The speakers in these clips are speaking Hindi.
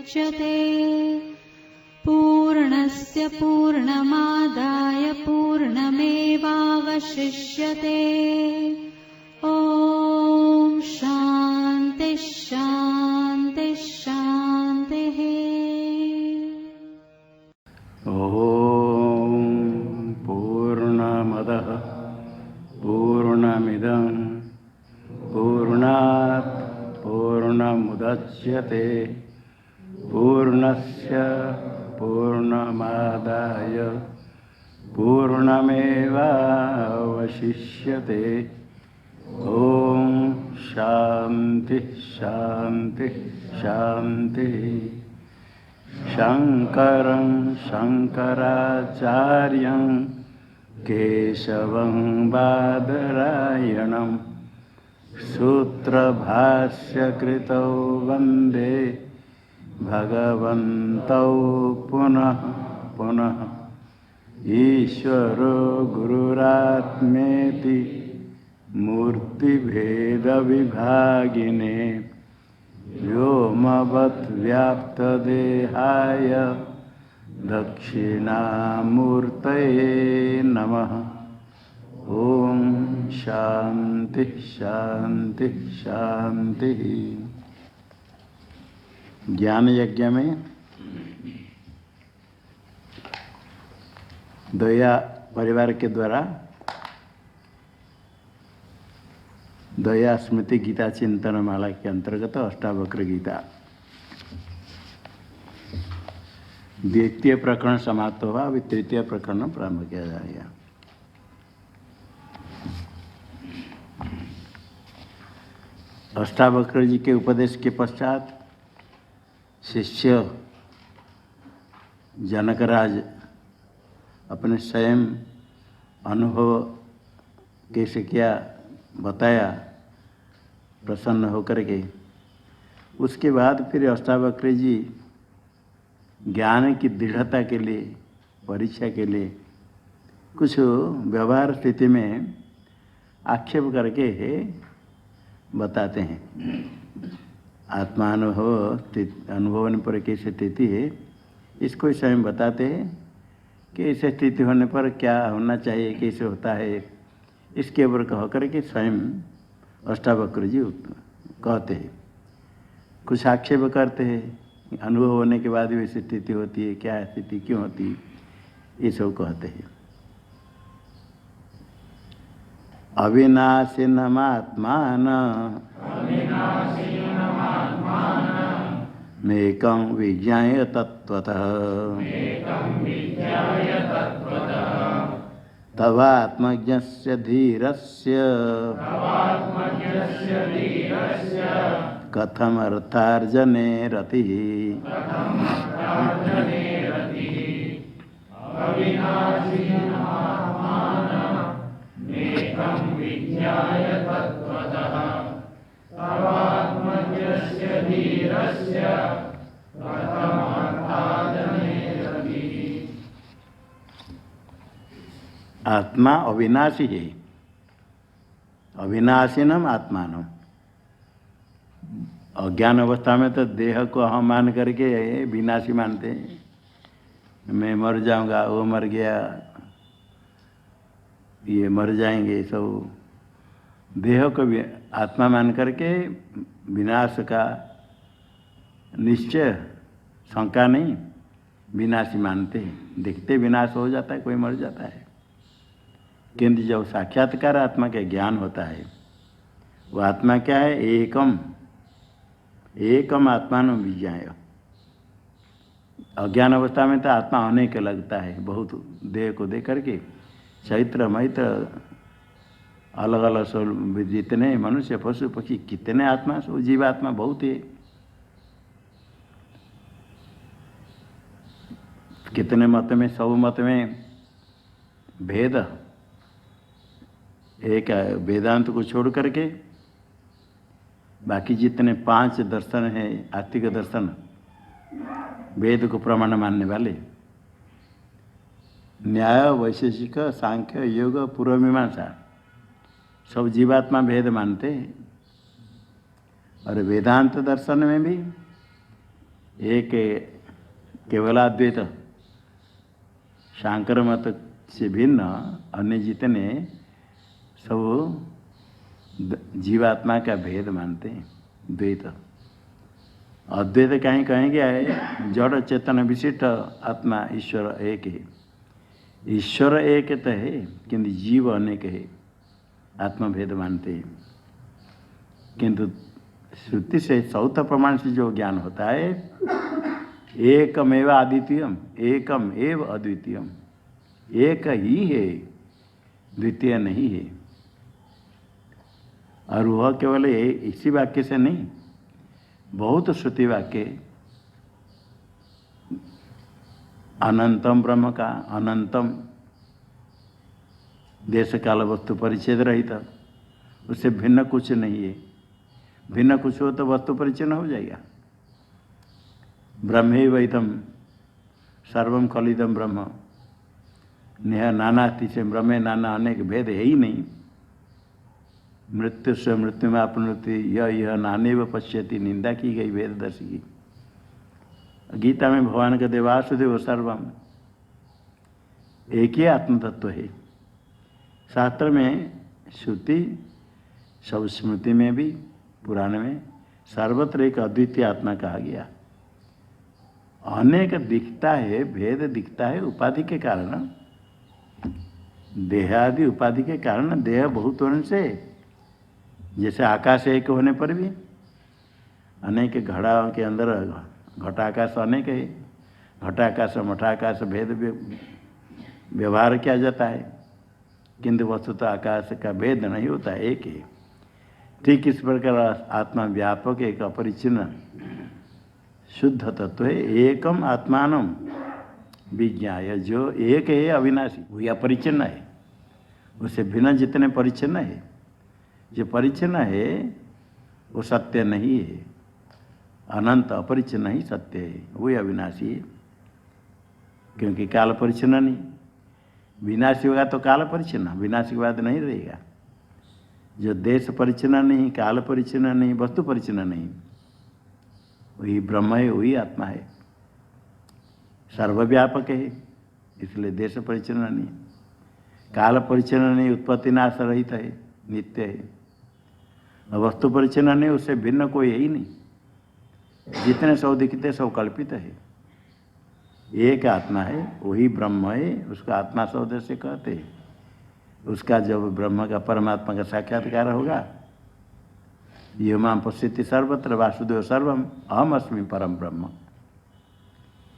मुच्यते पूर्णस्य पूर्णमादाय पूर्णमेवावशिष्यते। ॐ शान्ति शान्ति शान्तिः। ॐ पूर्णमदः पूर्णमिदं पूर्णात् पूर्णमुदच्यते पूर्णस्य पूर्णमादाय पूर्णमेवावशिष्यते। ॐ शान्ति शान्ति शान्तिः। शङ्करं शङ्कराचार्यं केशवं बादरायणं सूत्रभाष्यकृतौ वन्दे भगवन्तौ पुनः पुनः। ईश्वरो गुरुरात्मेति मूर्तिभेदविभागिने व्योमवद्व्याप्तदेहाय दक्षिणामूर्तये नमः। ॐ शान्ति शान्ति शान्तिः। ज्ञान यज्ञ में दया परिवार के द्वारा दया स्मृति गीता चिंतन माला के अंतर्गत अष्टावक्र गीता द्वितीय प्रकरण समाप्त हुआ। अभी तृतीय प्रकरण प्रारंभ किया जाएगा। अष्टावक्र जी के उपदेश के पश्चात शिष्य जनकराज अपने स्वयं अनुभव कैसे किया बताया प्रसन्न होकर के। उसके बाद फिर अष्टावक्र जी ज्ञान की दृढ़ता के लिए परीक्षा के लिए कुछ व्यवहार स्थिति में आक्षेप करके बताते हैं। आत्मानुभव अनुभव पर कैसे स्थिति है इसको स्वयं बताते हैं कि ऐसे स्थिति होने पर क्या होना चाहिए, कैसे होता है, इसके ऊपर कह करके स्वयं अष्टावक्र जी कहते हैं। कुछ आक्षेप करते हैं, अनुभव होने के बाद भी ऐसी स्थिति होती है, क्या स्थिति क्यों होती है, ये सब कहते हैं। अविनाशिनमात्मान मेकं विज्ञाय तत्त्वतः तवात्मज्ञस्य धीरस्य कथमर्थार्जने रतिः। आत्मा अविनाशी है। अविनाशीनम आत्मानम। अज्ञान अवस्था में तो देह को हम मान करके विनाशी मानते हैं। मैं मर जाऊंगा, वो मर गया, ये मर जाएंगे, सब देह को आत्मा मान करके विनाश का निश्चय शंका नहीं विनाशी मानते हैं। देखते विनाश हो जाता है, कोई मर जाता है, किंतु जब साक्षात्कार आत्मा का ज्ञान होता है वो आत्मा क्या है? एकम एकम आत्मान विज्ञाय। अज्ञान अवस्था में तो आत्मा अनेक लगता है, बहुत देह को दे करके चैत्र मैत्र अलग अलग सब जितने मनुष्य पशु पक्षी कितने आत्मा सब जीवात्मा बहुत है। कितने मत में, सब मत में भेद। एक वेदांत को छोड़ करके बाकी जितने 5 दर्शन हैं, आस्तिक दर्शन, वेद को प्रमाण मानने वाले, न्याय वैशेषिक सांख्य योग पूर्व मीमांसा, सब जीवात्मा भेद मानते हैं। और वेदांत दर्शन में भी एक केवलाद्वैत शांकर मत से भिन्न अन्य जितने सब जीवात्मा का भेद मानते हैं, द्वैत। अद्वैत कहीं कहेंगे है जड़ चेतन विशिष्ट आत्मा ईश्वर एक है। ईश्वर एक तो है किंतु जीव अनेक है, आत्मा भेद मानते हैं। किंतु श्रुति से चौथा प्रमाण से जो ज्ञान होता है, एकमेव अद्वितीयम, एकम एव अद्वितीयम, एक ही है, द्वितीय नहीं है। और वह केवल इसी वाक्य से नहीं, बहुत श्रुति वाक्य अनंतम ब्रह्म का, अनंतम देश काल वस्तु परिच्छेद रहित, उससे भिन्न कुछ नहीं है। भिन्न कुछ हो तो वस्तु परिच्छिन्न हो जाएगा। ब्रह्मैवैतम सर्वम खलिदम ब्रह्म, नेह नानास्ति से ब्रह्मे नाना अनेक भेद है ही नहीं। मृत्यु से मृत्यु में अपनुति यह नानेव पश्यति, निंदा की गई वेददर्शी की। गीता में भगवान का देवासुदेव सर्वम, एक ही आत्म तत्व है। शास्त्र में श्रुति सब, स्मृति में भी पुराण में सर्वत्र एक अद्वितीय आत्मा कहा गया। अनेक दिखता है, भेद दिखता है उपाधि के कारण, देहादि उपाधि के कारण। देह बहुत होने से, जैसे आकाश एक होने पर भी अनेक घड़ा के अंदर घटाकाश अनेक है, घटाकाश मठाकाश भेद व्यवहार किया जाता है, किंतु वस्तुतः आकाश का भेद नहीं होता, एक है। ठीक इस प्रकार आत्मा व्यापक एक अपरिचिन्न शुद्ध तत्व है। एकम आत्मानम विज्ञाय, जो एक है अविनाशी, वही अपरिचिन्न है। उससे भिन्न जितने परिचिन्न है, जो परिचिन्न है वो सत्य नहीं है। अनंत अपरिचिन्न ही सत्य है, वही अविनाशी है। क्योंकि काल परिचिन्न नहीं, विनाशी होगा तो काल परिचिन्न, विनाशी के बाद नहीं रहेगा। जो देश परिचिन्न नहीं, काल परिचिन्न नहीं, वस्तु परिचिन्न नहीं, वही ब्रह्म है, वही आत्मा है। सर्वव्यापक है, इसलिए देश परिचिन्न नहीं, काल परिचिन्न नहीं, उत्पत्ति नाश रहित है, नित्य है। और वस्तु परिचिन्न नहीं, उससे भिन्न कोई है ही नहीं। जितने सब दिखते सब कल्पित है। एक आत्मा है, वही ब्रह्म है, उसको आत्मा शब्द से कहते हैं। उसका जब ब्रह्म का परमात्मा का साक्षात्कार होगा, ये मां पश्यति सर्वत्र वासुदेव सर्वम अहम अस्मि परम ब्रह्म,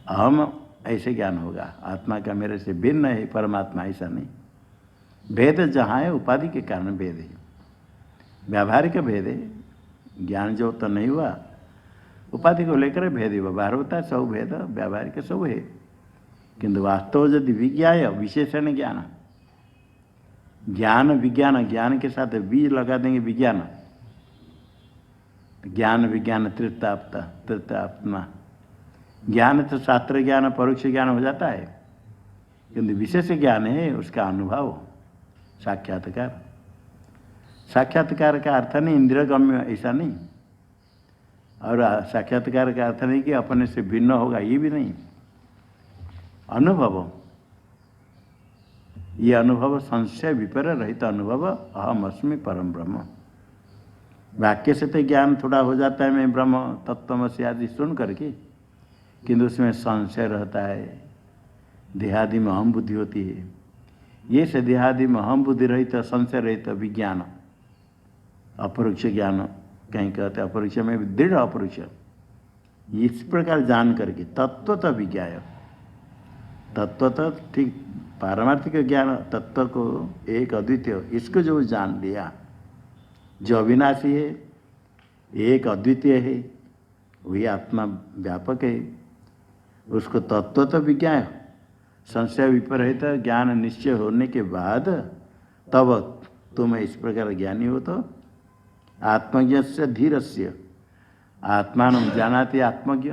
अहम ऐसे ज्ञान होगा। आत्मा का मेरे से भिन्न है, परमात्मा ऐसा नहीं। भेद जहाँ है उपाधि के कारण भेद है, व्यावहारिक भेद है। ज्ञान जो तो नहीं हुआ, उपाधि को लेकर भेद ही व्यवहार होता है, सब भेद व्यावहारिक सब है। किंतु वास्तव यदि विज्ञाय विशेषण ज्ञान, ज्ञान विज्ञान, ज्ञान के साथ बीज लगा देंगे विज्ञान, ज्ञान विज्ञान तृप्तात्मा। ज्ञान तो शास्त्र ज्ञान परोक्ष ज्ञान हो जाता है, किंतु विशेष ज्ञान है उसका अनुभव, साक्षात्कार। साक्षात्कार का अर्थ नहीं इंद्रियगम्य, ऐसा नहीं। और साक्षात्कार का अर्थ नहीं कि अपने से भिन्न होगा, ये भी नहीं। अनुभव, ये अनुभव संशय विपर रहित अनुभव, अहम अस्मि परम ब्रह्म। वाक्य से तो ज्ञान थोड़ा हो जाता है, मैं ब्रह्म तत्त्वमसि आदि सुन करके, किंतु उसमें संशय रहता है, देहादि में अहम बुद्धि होती है। ये से देहादि में अहम बुद्धि रहित, संशय रहित विज्ञान, अपरोक्ष ज्ञान कहीं कहते हैं, अपरोक्ष में दृढ़ अपरोक्ष। इस प्रकार जान करके तत्वतः विज्ञाय, तत्वतः ठीक पारमार्थिक ज्ञान, तत्व को एक अद्वितीय, इसको जो जान लिया, जो अविनाशी है, एक अद्वितीय है, वही आत्मा व्यापक है, उसको तत्वतः विज्ञाय, संशय विपरीत ज्ञान निश्चय होने के बाद तब तुम इस प्रकार ज्ञानी हो तो आत्मज्ञ से धीरस्य, आत्मान जानाति आत्मज्ञ,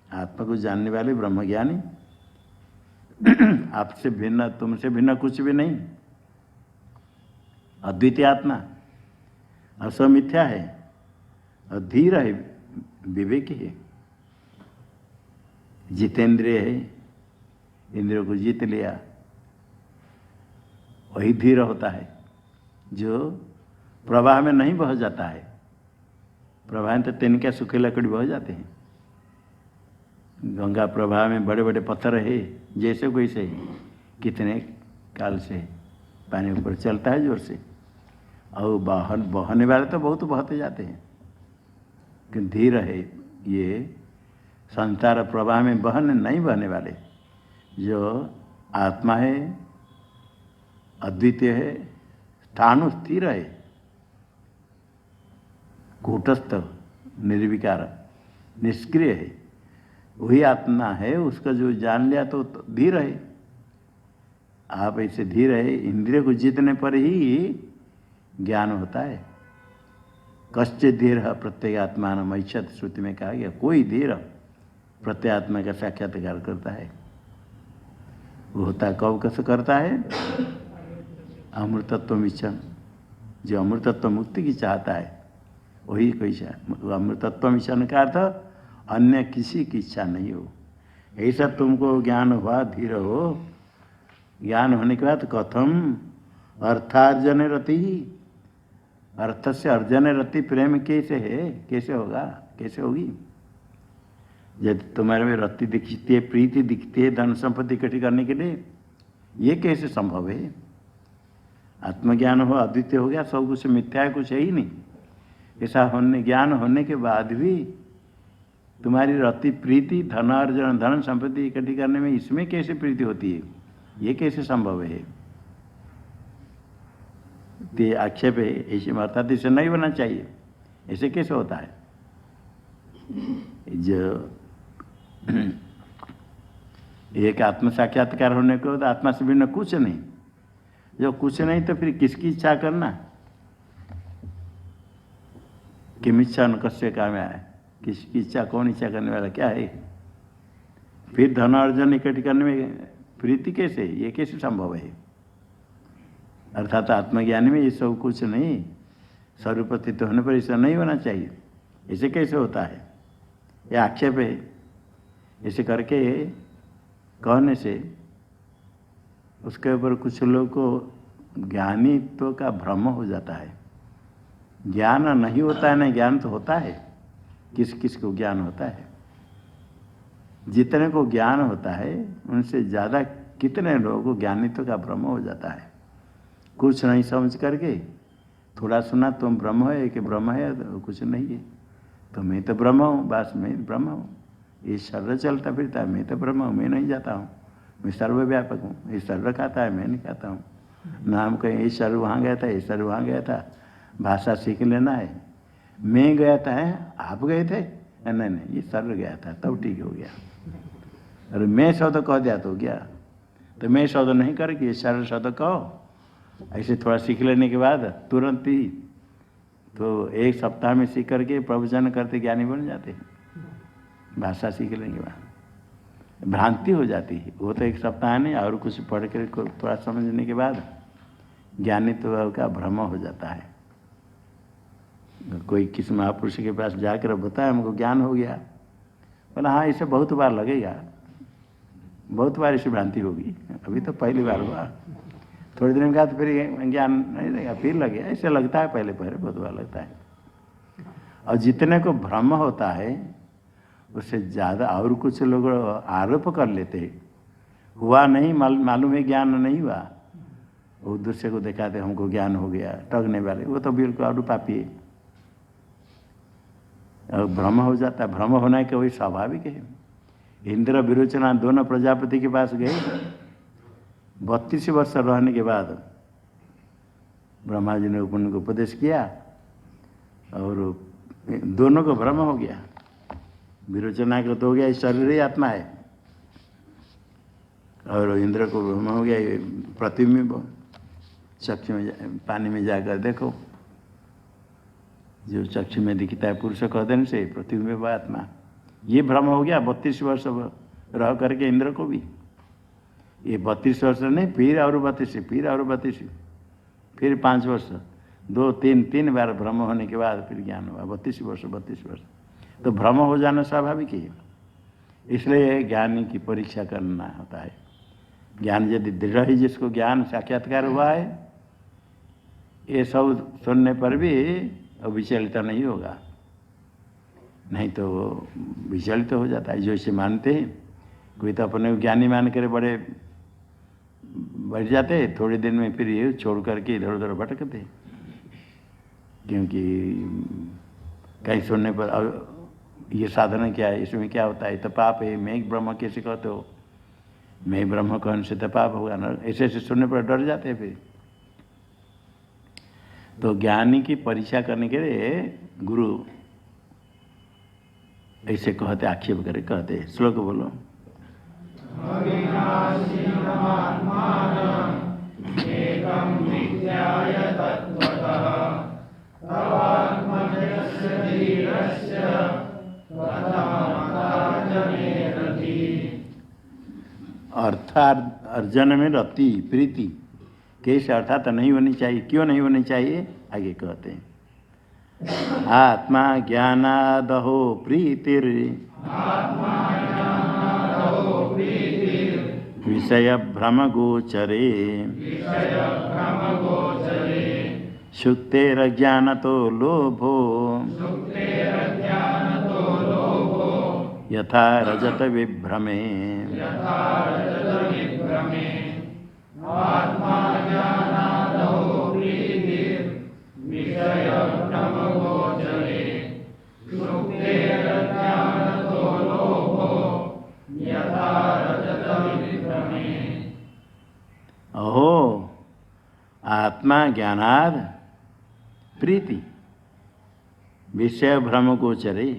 आत्मा को जानने वाले ब्रह्मज्ञानी। आपसे भिन्न, तुमसे भिन्न कुछ भी नहीं, अद्वितीय आत्मा, असमिथ्या है, और धीर है, विवेकी है। जितेंद्रिय है, इंद्रियों को जीत लिया, वही धीर होता है जो प्रवाह में नहीं बह जाता है। प्रवाह में तो तिनका सूखे लकड़ी बह जाते हैं। गंगा प्रवाह में बड़े बड़े पत्थर है, जैसे कोई से कितने काल से पानी ऊपर चलता है जोर से, और बहने वाले तो बहुत बहते जाते हैं। कि धीर है ये संसार प्रवाह में नहीं बहने वाले, जो आत्मा है, अद्वितीय है, स्थाणु स्थिर है, कूटस्थ, निर्विकार, निष्क्रिय है, वही आत्मा है। उसका जो जान लिया तो धीर है। आप ऐसे धीर है, इंद्रिय को जीतने पर ही ज्ञान होता है। कश्चित धीर प्रत्येक आत्मा मैच्छत, श्रुति में कहा गया, कोई धीर प्रत्येक आत्मा का साक्षात्कार करता है। वो होता कब कैसे करता है? अमृतत्व मिशन, जो अमृतत्व मुक्ति की चाहता है वही कोई अमृतत्व मिशन का अर्थ अन्य किसी की इच्छा नहीं हो। ऐसा तुमको ज्ञान हुआ, धीर हो, ज्ञान होने के बाद कथम अर्थार्जन रति, अर्थ से अर्जन रति प्रेम कैसे है, कैसे होगा, कैसे होगी? जब तुम्हारे में रति दिखती है, प्रीति दिखती है धन संपत्ति इकट्ठी करने के लिए, ये कैसे संभव है? आत्मज्ञान हो, अद्वितीय हो गया, सब कुछ मिथ्या है, कुछ है ही नहीं। ऐसा होने ज्ञान होने के बाद भी तुम्हारी रति प्रीति धन अर्जन धन संपत्ति इकट्ठी करने में, इसमें कैसे प्रीति होती है? ये कैसे संभव है? ये आक्षेप है, ऐसे अर्थात इसे नहीं होना चाहिए। ऐसे कैसे होता है? जो एक आत्म साक्षात्कार होने को तो आत्मा से भिन्न कुछ नहीं, जो कुछ नहीं तो फिर किसकी इच्छा करना? किम इच्छा न कस्य काम है, किसकी इच्छा, कौन इच्छा करने वाला, क्या है? फिर धन अर्जन इकट्ठी करने में प्रीति कैसे, ये कैसे संभव है? अर्थात आत्मज्ञान में ये सब कुछ नहीं, सर्वप्रतित्व होने पर ऐसा नहीं होना चाहिए। ऐसे कैसे होता है? ये आक्षेप है। ऐसे करके कहने से उसके ऊपर कुछ लोगों को ज्ञानीत्व का भ्रम हो जाता है। ज्ञान नहीं होता है ना, ज्ञान तो होता है। किस किस को ज्ञान होता है? जितने को ज्ञान होता है उनसे ज़्यादा कितने लोगों को ज्ञानीत्व का भ्रम हो जाता है। कुछ नहीं समझ करके थोड़ा सुना, तुम ब्रह्म है कि ब्रह्म है, तो कुछ नहीं है, तो मैं तो ब्रह्म हूँ, बस मैं ब्रह्म हूँ। ये शरीर चलता फिरता है, मैं तो ब्रह्म हूँ, मैं नहीं जाता हूँ, मैं सर्वव्यापक हूँ। ये शरीर खाता है, मैं नहीं खाता हूँ। नाम कहीं ये शरीर वहाँ गया था, ये शरीर वहाँ गया था, भाषा सीख लेना है। मैं गया था, आप गए थे? नहीं नहीं, ये शरीर गया था, तब ठीक हो गया। अरे मैं शब्द कह दिया तो गया, तो मैं शब्द नहीं करके ये शरीर शब्द कहो। ऐसे थोड़ा सीख लेने के बाद तुरंत ही तो एक सप्ताह में सीख करके प्रवचन करते ज्ञानी बन जाते हैं। भाषा सीख लेने के बाद भ्रांति हो जाती है, वो तो एक सप्ताह नहीं, और कुछ पढ़ कर थोड़ा समझने के बाद ज्ञानीत्व का भ्रम हो जाता है। कोई किसी महापुरुष के पास जाकर बताया हमको ज्ञान हो गया, बोला हाँ इसे बहुत बार लगेगा, बहुत बार इसे भ्रांति होगी, अभी तो पहली बार हुआ, थोड़ी दिन के बाद फिर ज्ञान नहीं रहेगा, फिर लगेगा। ऐसे लगता है, पहले पहले बहुत बार लगता है। और जितने को भ्रम होता है उससे ज़्यादा और कुछ लोग आरोप कर लेते हैं, हुआ नहीं, मालूम है ज्ञान नहीं हुआ, वो दूसरे को दिखाते हमको ज्ञान हो गया, ठगने वाले, वो तो बिल्कुल और पापी है। और भ्रम हो जाता है, भ्रम होना के वही स्वाभाविक है। इंद्र विरोचना दोनों प्रजापति के पास गए, 32 वर्ष रहने के बाद ब्रह्मा जी ने उनको उपदेश किया और दोनों को भ्रम हो गया। विरोचना को तो हो गया शरीर ही आत्मा है, और इंद्र को भ्रम हो गया प्रतिबिंब, चक्षु में पानी में जाकर देखो, जो चक्षु में दिखता है पुरुष कहते से प्रतिबिंब आत्मा, ये भ्रम हो गया। 32 वर्ष रह करके इंद्र को भी, ये 32 वर्ष नहीं, फिर और 32, फिर और 32, फिर 5 वर्ष, 2 3 बार भ्रम होने के बाद फिर ज्ञान हुआ। 32 वर्ष तो भ्रम हो जाना स्वाभाविक है। इसलिए ज्ञानी की परीक्षा करना होता है। ज्ञान यदि दृढ़ ही जिसको ज्ञान साक्षात्कार हुआ है, ये सब सुनने पर भी विचलित नहीं होगा, नहीं तो विचलित हो जाता है। जो इसे मानते हैं, कोई तो अपने ज्ञानी मान कर बड़े बढ़ जाते, थोड़े दिन में फिर ये छोड़ करके इधर उधर भटकते, क्योंकि कहीं सुनने पर ये साधना क्या है, इसमें क्या होता है, तो पाप है, मैं ब्रह्म कैसे कहते हो, मैं ब्रह्म कौन से तो पाप होगा ना, ऐसे ऐसे सुनने पर डर जाते हैं। फिर तो ज्ञानी की परीक्षा करने के लिए गुरु ऐसे कहते, आक्षेप करे कहते। श्लोक बोलो। अर्थात अर्जन में रति प्रीति कैसे, अर्थात नहीं होनी चाहिए, क्यों नहीं होनी चाहिए, आगे कहते हैं। आत्मा ज्ञानादहो प्रीतिर विषय भ्रम गोचरे शुक्तेरज्ञानतो लोभो यथा रजत विभ्रमे। अहो आत्मा ज्ञानाद प्रीति विषय भ्रम गोचरे,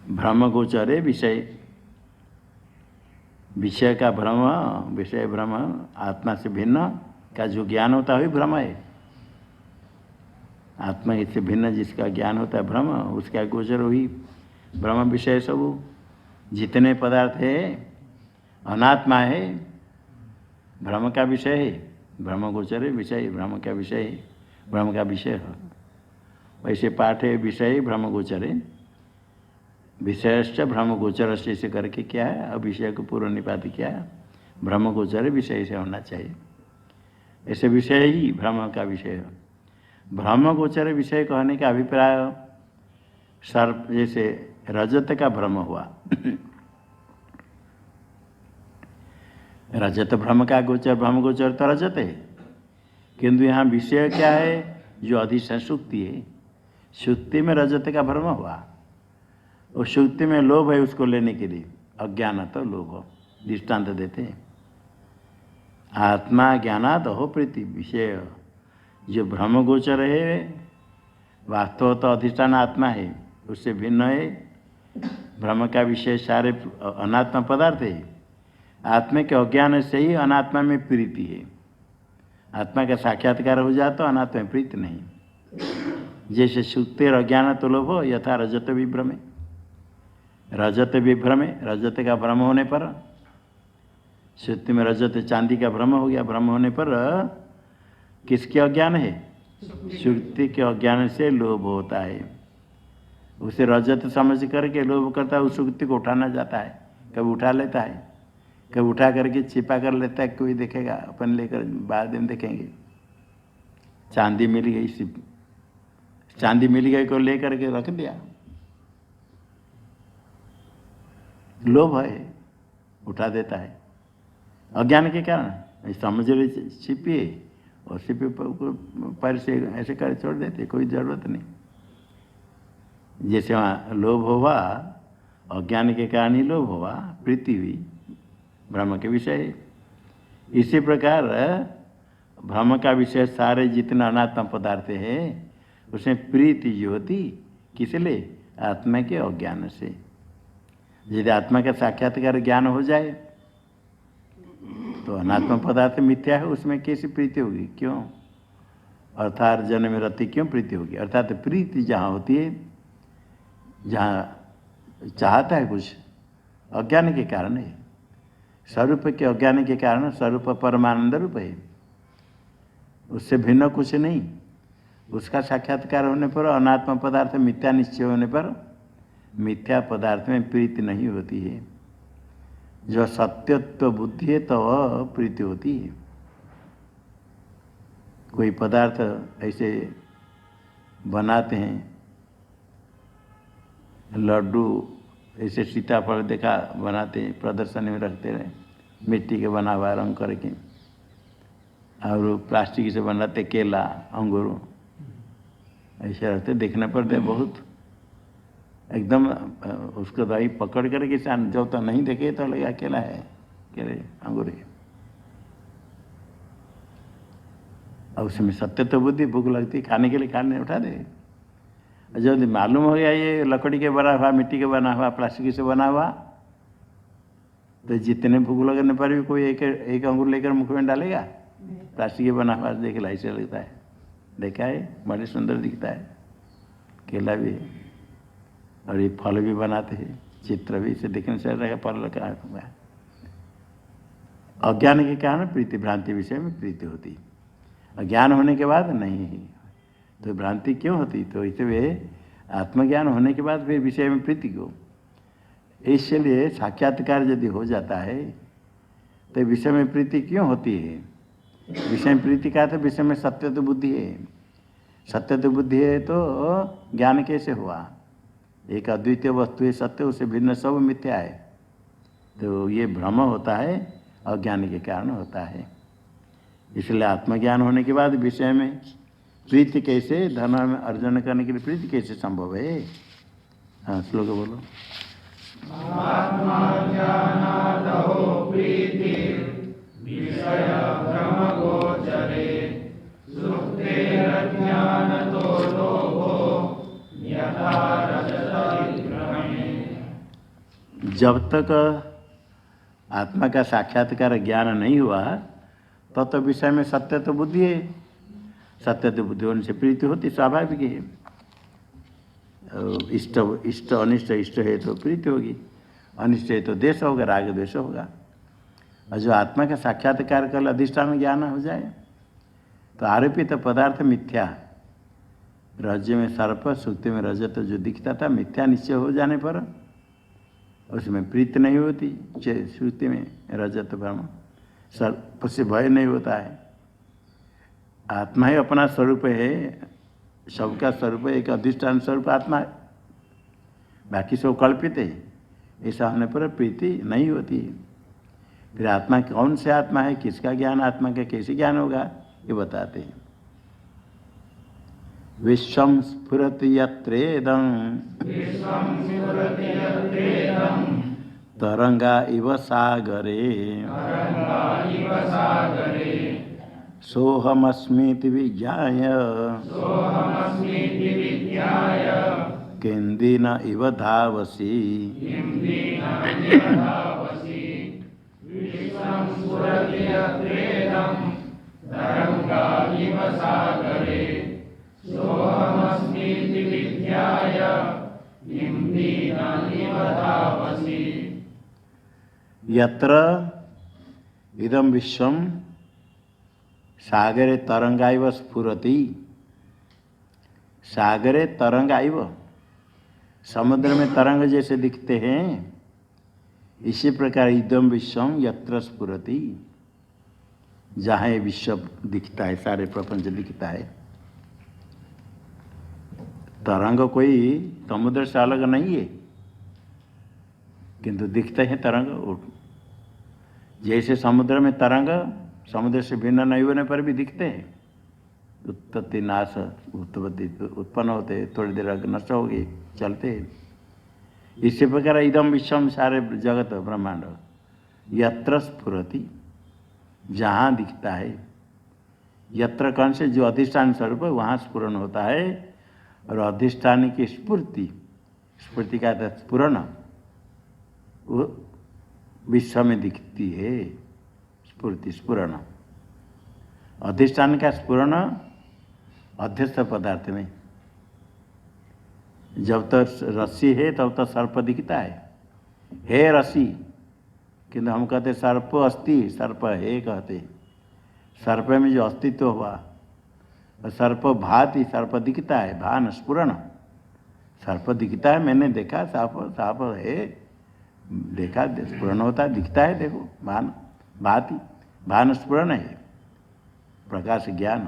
भ्रम गोचरे विषय, विषय का भ्रम, विषय भ्रम आत्मा से भिन्न का जो ज्ञान होता है वही भ्रम है। आत्मा इससे भिन्न जिसका ज्ञान होता है भ्रम, उसका गोचर हुई भ्रम विषय सब जितने पदार्थ है अनात्मा है, भ्रम का विषय है, भ्रम गोचर है विषय, भ्रम का विषय है, भ्रम का विषय है। वैसे पाठ है विषय भ्रम गोचर है, विषयश्च भ्रम गोचर से करके क्या है, अब विषय को पूर्व निपात किया है, भ्रम गोचर विषय से होना चाहिए। ऐसे विषय ही भ्रम का विषय है। भ्रम गोचर विषय कहने का अभिप्राय सर्प, जैसे रजत का भ्रम हुआ रजत भ्रम का गोचर, भ्रम गोचर तो रजत है, किंतु यहाँ विषय क्या है, जो अधिष्ठान सुक्ति है, सुक्ति में रजत का भ्रम हुआ, और सुक्ति में लोभ है उसको लेने के लिए, अज्ञान तो लोभ दृष्टांत देते हैं। आत्मा ज्ञानात हो प्रीति विषय, जो भ्रम गोचर है वास्तव तो अधिष्ठान आत्मा है, उससे भिन्न है, भ्रम का विषय सारे अनात्मा पदार्थ है। आत्मा के अज्ञान से ही अनात्मा में प्रीति है, आत्मा का साक्षात्कार हो जाता तो अनात्मा में प्रीति नहीं। जैसे सुक्तेर अज्ञान तो लोभ हो, यथा रजत विभ्रमे, रजत विभ्रमे, रजत का भ्रम होने पर, सुक्ति में रजत चांदी का भ्रम हो गया, भ्रम होने पर किसके अज्ञान है, सुक्ति के अज्ञान से लोभ होता है, उसे रजत समझ करके लोभ करता है, उस सुक्ति को उठाना जाता है, कभी उठा लेता है, कभी उठा करके छिपा कर लेता है, कोई देखेगा अपन लेकर बाद में देखेंगे। चांदी मिल गई, चांदी मिल गई को लेकर के रख दिया, लोभ है, उठा देता है अज्ञान के कारण, समझ रहे छिपी है और छिपे पर से ऐसे कर छोड़ देते, कोई जरूरत नहीं। जैसे वहाँ लोभ हुआ, अज्ञान के कारण ही लोभ हुआ, प्रीति हुई, भ्रम के विषय। इसी प्रकार भ्रम का विषय सारे जितने अनात्म पदार्थ है उसमें प्रीति जो होती किस लिए, आत्मा के अज्ञान से। यदि आत्मा का साक्षात्कार ज्ञान हो जाए तो अनात्म पदार्थ मिथ्या है, उसमें कैसी प्रीति होगी, क्यों, अर्थात जन्म में रति क्यों प्रीति होगी। अर्थात प्रीति जहाँ होती है, जहाँ चाहता है कुछ, अज्ञान के कारण है, स्वरूप के अज्ञान के कारण स्वरूप परमानंद रूप है, उससे भिन्न कुछ नहीं। उसका साक्षात्कार होने पर, अनात्म पदार्थ मिथ्या निश्चय होने पर मिथ्या पदार्थ में प्रीति नहीं होती है। जो सत्यत्व बुद्धि है तो वह प्रीति होती है। कोई पदार्थ ऐसे बनाते हैं, लड्डू ऐसे सीताफल देखा बनाते हैं, प्रदर्शनी में रखते रहे, मिट्टी के बना हुआ रंग करके, और प्लास्टिक से बनाते केला अंगूर ऐसे रखते, देखने पर दे बहुत एकदम उसको दही पकड़ करके जब तक नहीं देखे तो लगा केला है, केले अंगूर है। और उसमें सत्य तो बुद्धि, भूख लगती खाने के लिए, खाने उठा दे। जब मालूम हो गया ये लकड़ी के बना हुआ, मिट्टी के बना हुआ, प्लास्टिक से बना हुआ, तो जितने भूख लगने पर भी कोई एक अंगूर लेकर मुख में डालेगा? प्लास्टिक के बना हुआ देख ला, ऐसे लगता है, देखा है, बड़े सुंदर दिखता है, केला भी है, और ये फल भी बनाते हैं, चित्र भी इसे देखने से रहेगा फल लगा। अज्ञान के कारण प्रीति, भ्रांति विषय में प्रीति होती, अज्ञान होने के बाद नहीं। तो भ्रांति क्यों होती? तो इसलिए आत्मज्ञान होने के बाद फिर विषय में प्रीति को, इसलिए साक्षात्कार यदि हो जाता है तो विषय में प्रीति क्यों होती है? विषय में प्रीति का तो विषय में सत्य तो बुद्धि है, सत्य तो बुद्धि है तो ज्ञान कैसे हुआ? एक अद्वितीय वस्तु है सत्य, उससे भिन्न सब मिथ्या है। तो ये भ्रम होता है, अज्ञान के कारण होता है। इसलिए आत्मज्ञान होने के बाद विषय में प्रीति कैसे, धन में अर्जन करने के लिए प्रीति कैसे संभव है? हाँ, श्लोक बोलो। जब तक आत्मा का साक्षात्कार ज्ञान नहीं हुआ तो विषय में सत्य तो बुद्धि है, सत्य तो बुद्धि होने से प्रीति होती, स्वाभाविक है। इष्ट इष्ट अनिष्ट, इष्ट है तो प्रीति होगी, अनिष्ट है तो द्वेष होगा, राग द्वेष होगा। और जो आत्मा का साक्षात्कार कर अधिष्ठान ज्ञान हो जाए तो आरोपित पदार्थ मिथ्या, राज्य में सर्प, सुक्ति में रजत जो दिखता था मिथ्या निश्चय हो जाने पर उसमें प्रीति नहीं होती। श्रुति में रजत ब्रह्म, सर्प से भय नहीं होता है। आत्मा ही अपना स्वरूप है, सबका स्वरूप एक अधिष्ठान स्वरूप आत्मा है, बाकी सब कल्पित है। ऐसा होने पर प्रीति नहीं होती। फिर आत्मा कौन से आत्मा है, किसका ज्ञान, आत्मा का कैसे ज्ञान होगा, ये बताते हैं। विश्वं स्फुरति यत्रेदं तरंगा इव सागरे सोहमस्मीति विज्ञाय केन्दिन इव धावसि। यत्र इदं विश्वं सागरे तरंगाइव स्फुरति। सागरे तरंगाइव, समुद्र में तरंग जैसे दिखते हैं, इसी प्रकार इदं विश्वं यत्र स्फुरति, जहाँ ये विश्व दिखता है, सारे प्रपंच दिखता है। तरंग कोई समुद्र से अलग नहीं है, किंतु दिखते हैं तरंग। जैसे समुद्र में तरंग समुद्र से भिन्न नहीं होने पर भी दिखते हैं, उत्पत्ति नाश, उत्पत्ति उत्पन्न होते, थोड़ी देर नष्ट होगी, चलते हैं। इसी प्रकार इदम विश्वम, सारे जगत ब्रह्मांड यत्र स्फुरति, जहाँ दिखता है। यत्र कौन से, जो अधिष्ठान स्वरूप वहाँ स्फुरन होता है। और अधिष्ठान की स्फूर्ति, स्फूर्ति का स्फुरन वो विश्व में दिखती है। स्फूर्ति, स्फुरन, अधिष्ठान का स्फुरन अध्यस्थ पदार्थ में। जब तक रस्सी है तब तक सर्प दिखता है रस्सी, किंतु हम कहते सर्प अस्ति, सर्प है कहते। सर्प में जो अस्तित्व हुआ, सर्प भाति, सर्प दिखता है, भान स्फुरन, सर्प दिखता है, मैंने देखा सांप सांप है, देखा स्फुरन होता है, दिखता है, देखो भान भांति भान स्फुरन है, प्रकाश ज्ञान।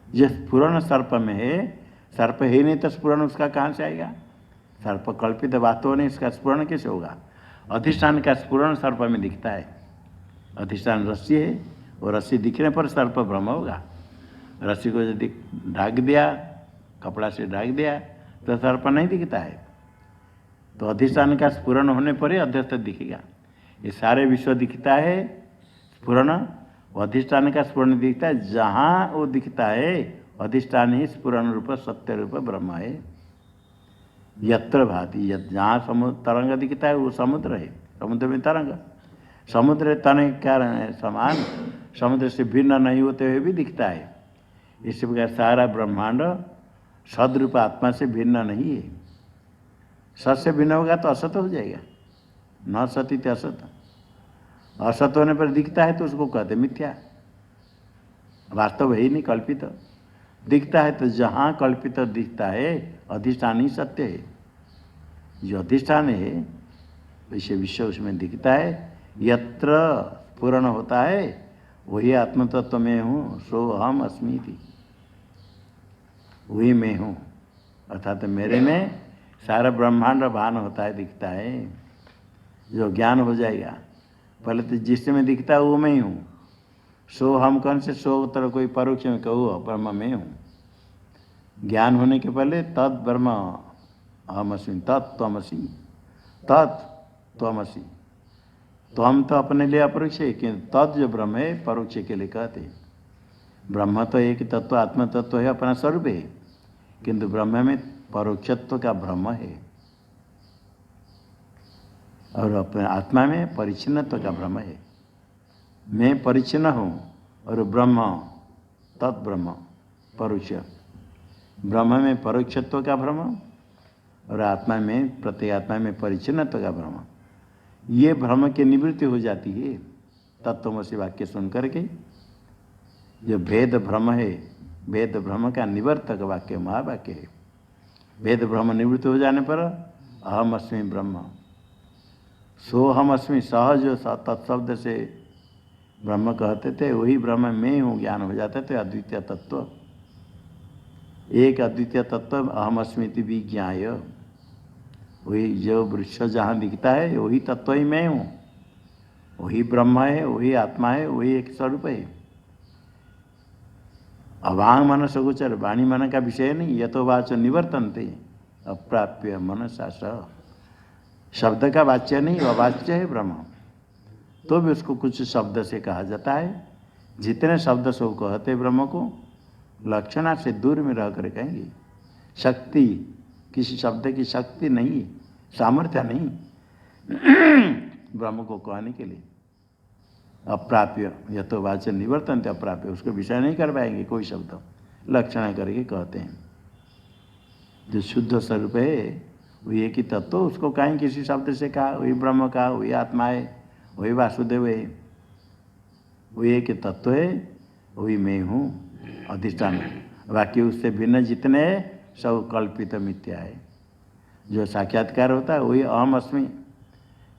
जो स्फुरन सर्प में है, सर्प है नहीं तो स्फुरन उसका कहाँ से आएगा? सर्प कल्पित वास्तव नहीं, इसका स्फुरन कैसे होगा? अधिष्ठान का स्फुरन सर्प में दिखता है। अधिष्ठान रस्सी है, और रस्सी दिखने पर सर्प भ्रम होगा। रस्सी को यदि ढक दिया, कपड़ा से ढक दिया, तो सर्प नहीं दिखता है। तो अधिष्ठान का स्फुरन होने पर ही अध्यस्त दिखेगा। ये सारे विश्व दिखता है स्फुरन, अधिष्ठान का स्फुरन दिखता है। जहाँ वो दिखता है अधिष्ठान ही स्फुरन रूप सत्य रूप ब्रह्म है। यत्र भाति, जहाँ समुद्र तरंग दिखता है वो समुद्र है, समुद्र में तरंग, समुद्र तन कारण है समान, समुद्र से भिन्न नहीं होते हुए भी दिखता है। इस प्रकार सारा ब्रह्मांड सदरूप आत्मा से भिन्न नहीं है। सत से भिन्न होगा तो असत हो जाएगा, न सती थे असत। असत होने पर दिखता है तो उसको कहते मिथ्या, वास्तव है ही नहीं, कल्पित दिखता है। तो जहाँ कल्पित दिखता है अधिष्ठान ही सत्य है। जो अधिष्ठान है वैसे विश्व उसमें दिखता है। यत्र पूर्ण होता है वही आत्मतत्व में हूँ, सो हम अस्मि थी, वही मैं हूँ। अर्थात मेरे में सारा ब्रह्मांड भान होता है, दिखता है। जो ज्ञान हो जाएगा, पहले तो जिसमें दिखता है वो मैं ही हूँ। सो हम कौन से सो तरह कोई परोक्ष में कहूँ ब्रह्म मैं हूँ। ज्ञान होने के पहले तत् ब्रह्म अहम अस्मि, तत्त्वमसि, तत्त्वमसि। तो हम तो अपने लिए अपरोक्ष है, कि तत् जो ब्रह्म है परोक्ष के लिए कहते हैं। ब्रह्म तो एक तत्व आत्म तत्व है, अपना स्वरूप है, किंतु ब्रह्म में परोक्षत्व का भ्रम है, और अपने आत्मा में परिच्छिन्नत्व का भ्रम है। मैं परिच्छिन्न हूँ और ब्रह्म तत्ब्रह्म परोक्ष, ब्रह्म में परोक्षत्व का भ्रम और आत्मा में प्रत्येगात्मा में परिच्छिन्नत्व का भ्रम। ये भ्रम की निवृत्ति हो जाती है तत्त्वमसि वाक्य सुन करके। जो भेद भ्रम है, भेद भ्रम का निवर्तक वाक्य महावाक्य है। भेद भ्रम निवृत्त हो जाने पर अहम अस्मि ब्रह्म, सो हम अस्मि, सह जो तत्शब्द से ब्रह्म कहते थे वही ब्रह्म मैं हूँ, ज्ञान हो जाते थे। अद्वितीय तत्व, एक अद्वितीय तत्व अहम अस्मिति विज्ञाय, वही जो वृक्ष जहाँ दिखता है वही तत्व ही मैं हूँ, वही ब्रह्म है, वही आत्मा है, वही एक स्वरूप है। अवांग मन सगोचर, वाणी मन का विषय नहीं। यतो वाच निवर्तन्ते अप्राप्य मनसा सह, शब्द का वाच्य नहीं, अवाच्य है ब्रह्म, तो भी उसको कुछ शब्द से कहा जाता है। जितने शब्द से वो कहते ब्रह्म को लक्षणा से दूर में रह कर कहेंगे। शक्ति, किसी शब्द की शक्ति नहीं, सामर्थ्य नहीं ब्रह्म को कहने के लिए। अप्राप्य, यतो वाच्य निवर्तन्ते अप्राप्य, उसको विषय नहीं कर पाएंगे कोई शब्द, लक्षणा करके कहते हैं। जो शुद्ध स्वरूप है वही एक ही तत्व, उसको कहीं किसी शब्द से कहा, वही ब्रह्म का, वही आत्मा है, वही वासुदेव है, वही एक तत्व है, वही मैं हूँ अधिष्ठान। बाकी उससे भिन्न जितने सब कल्पित मिथ्या है। जो साक्षात्कार होता है वही अहम अस्मि,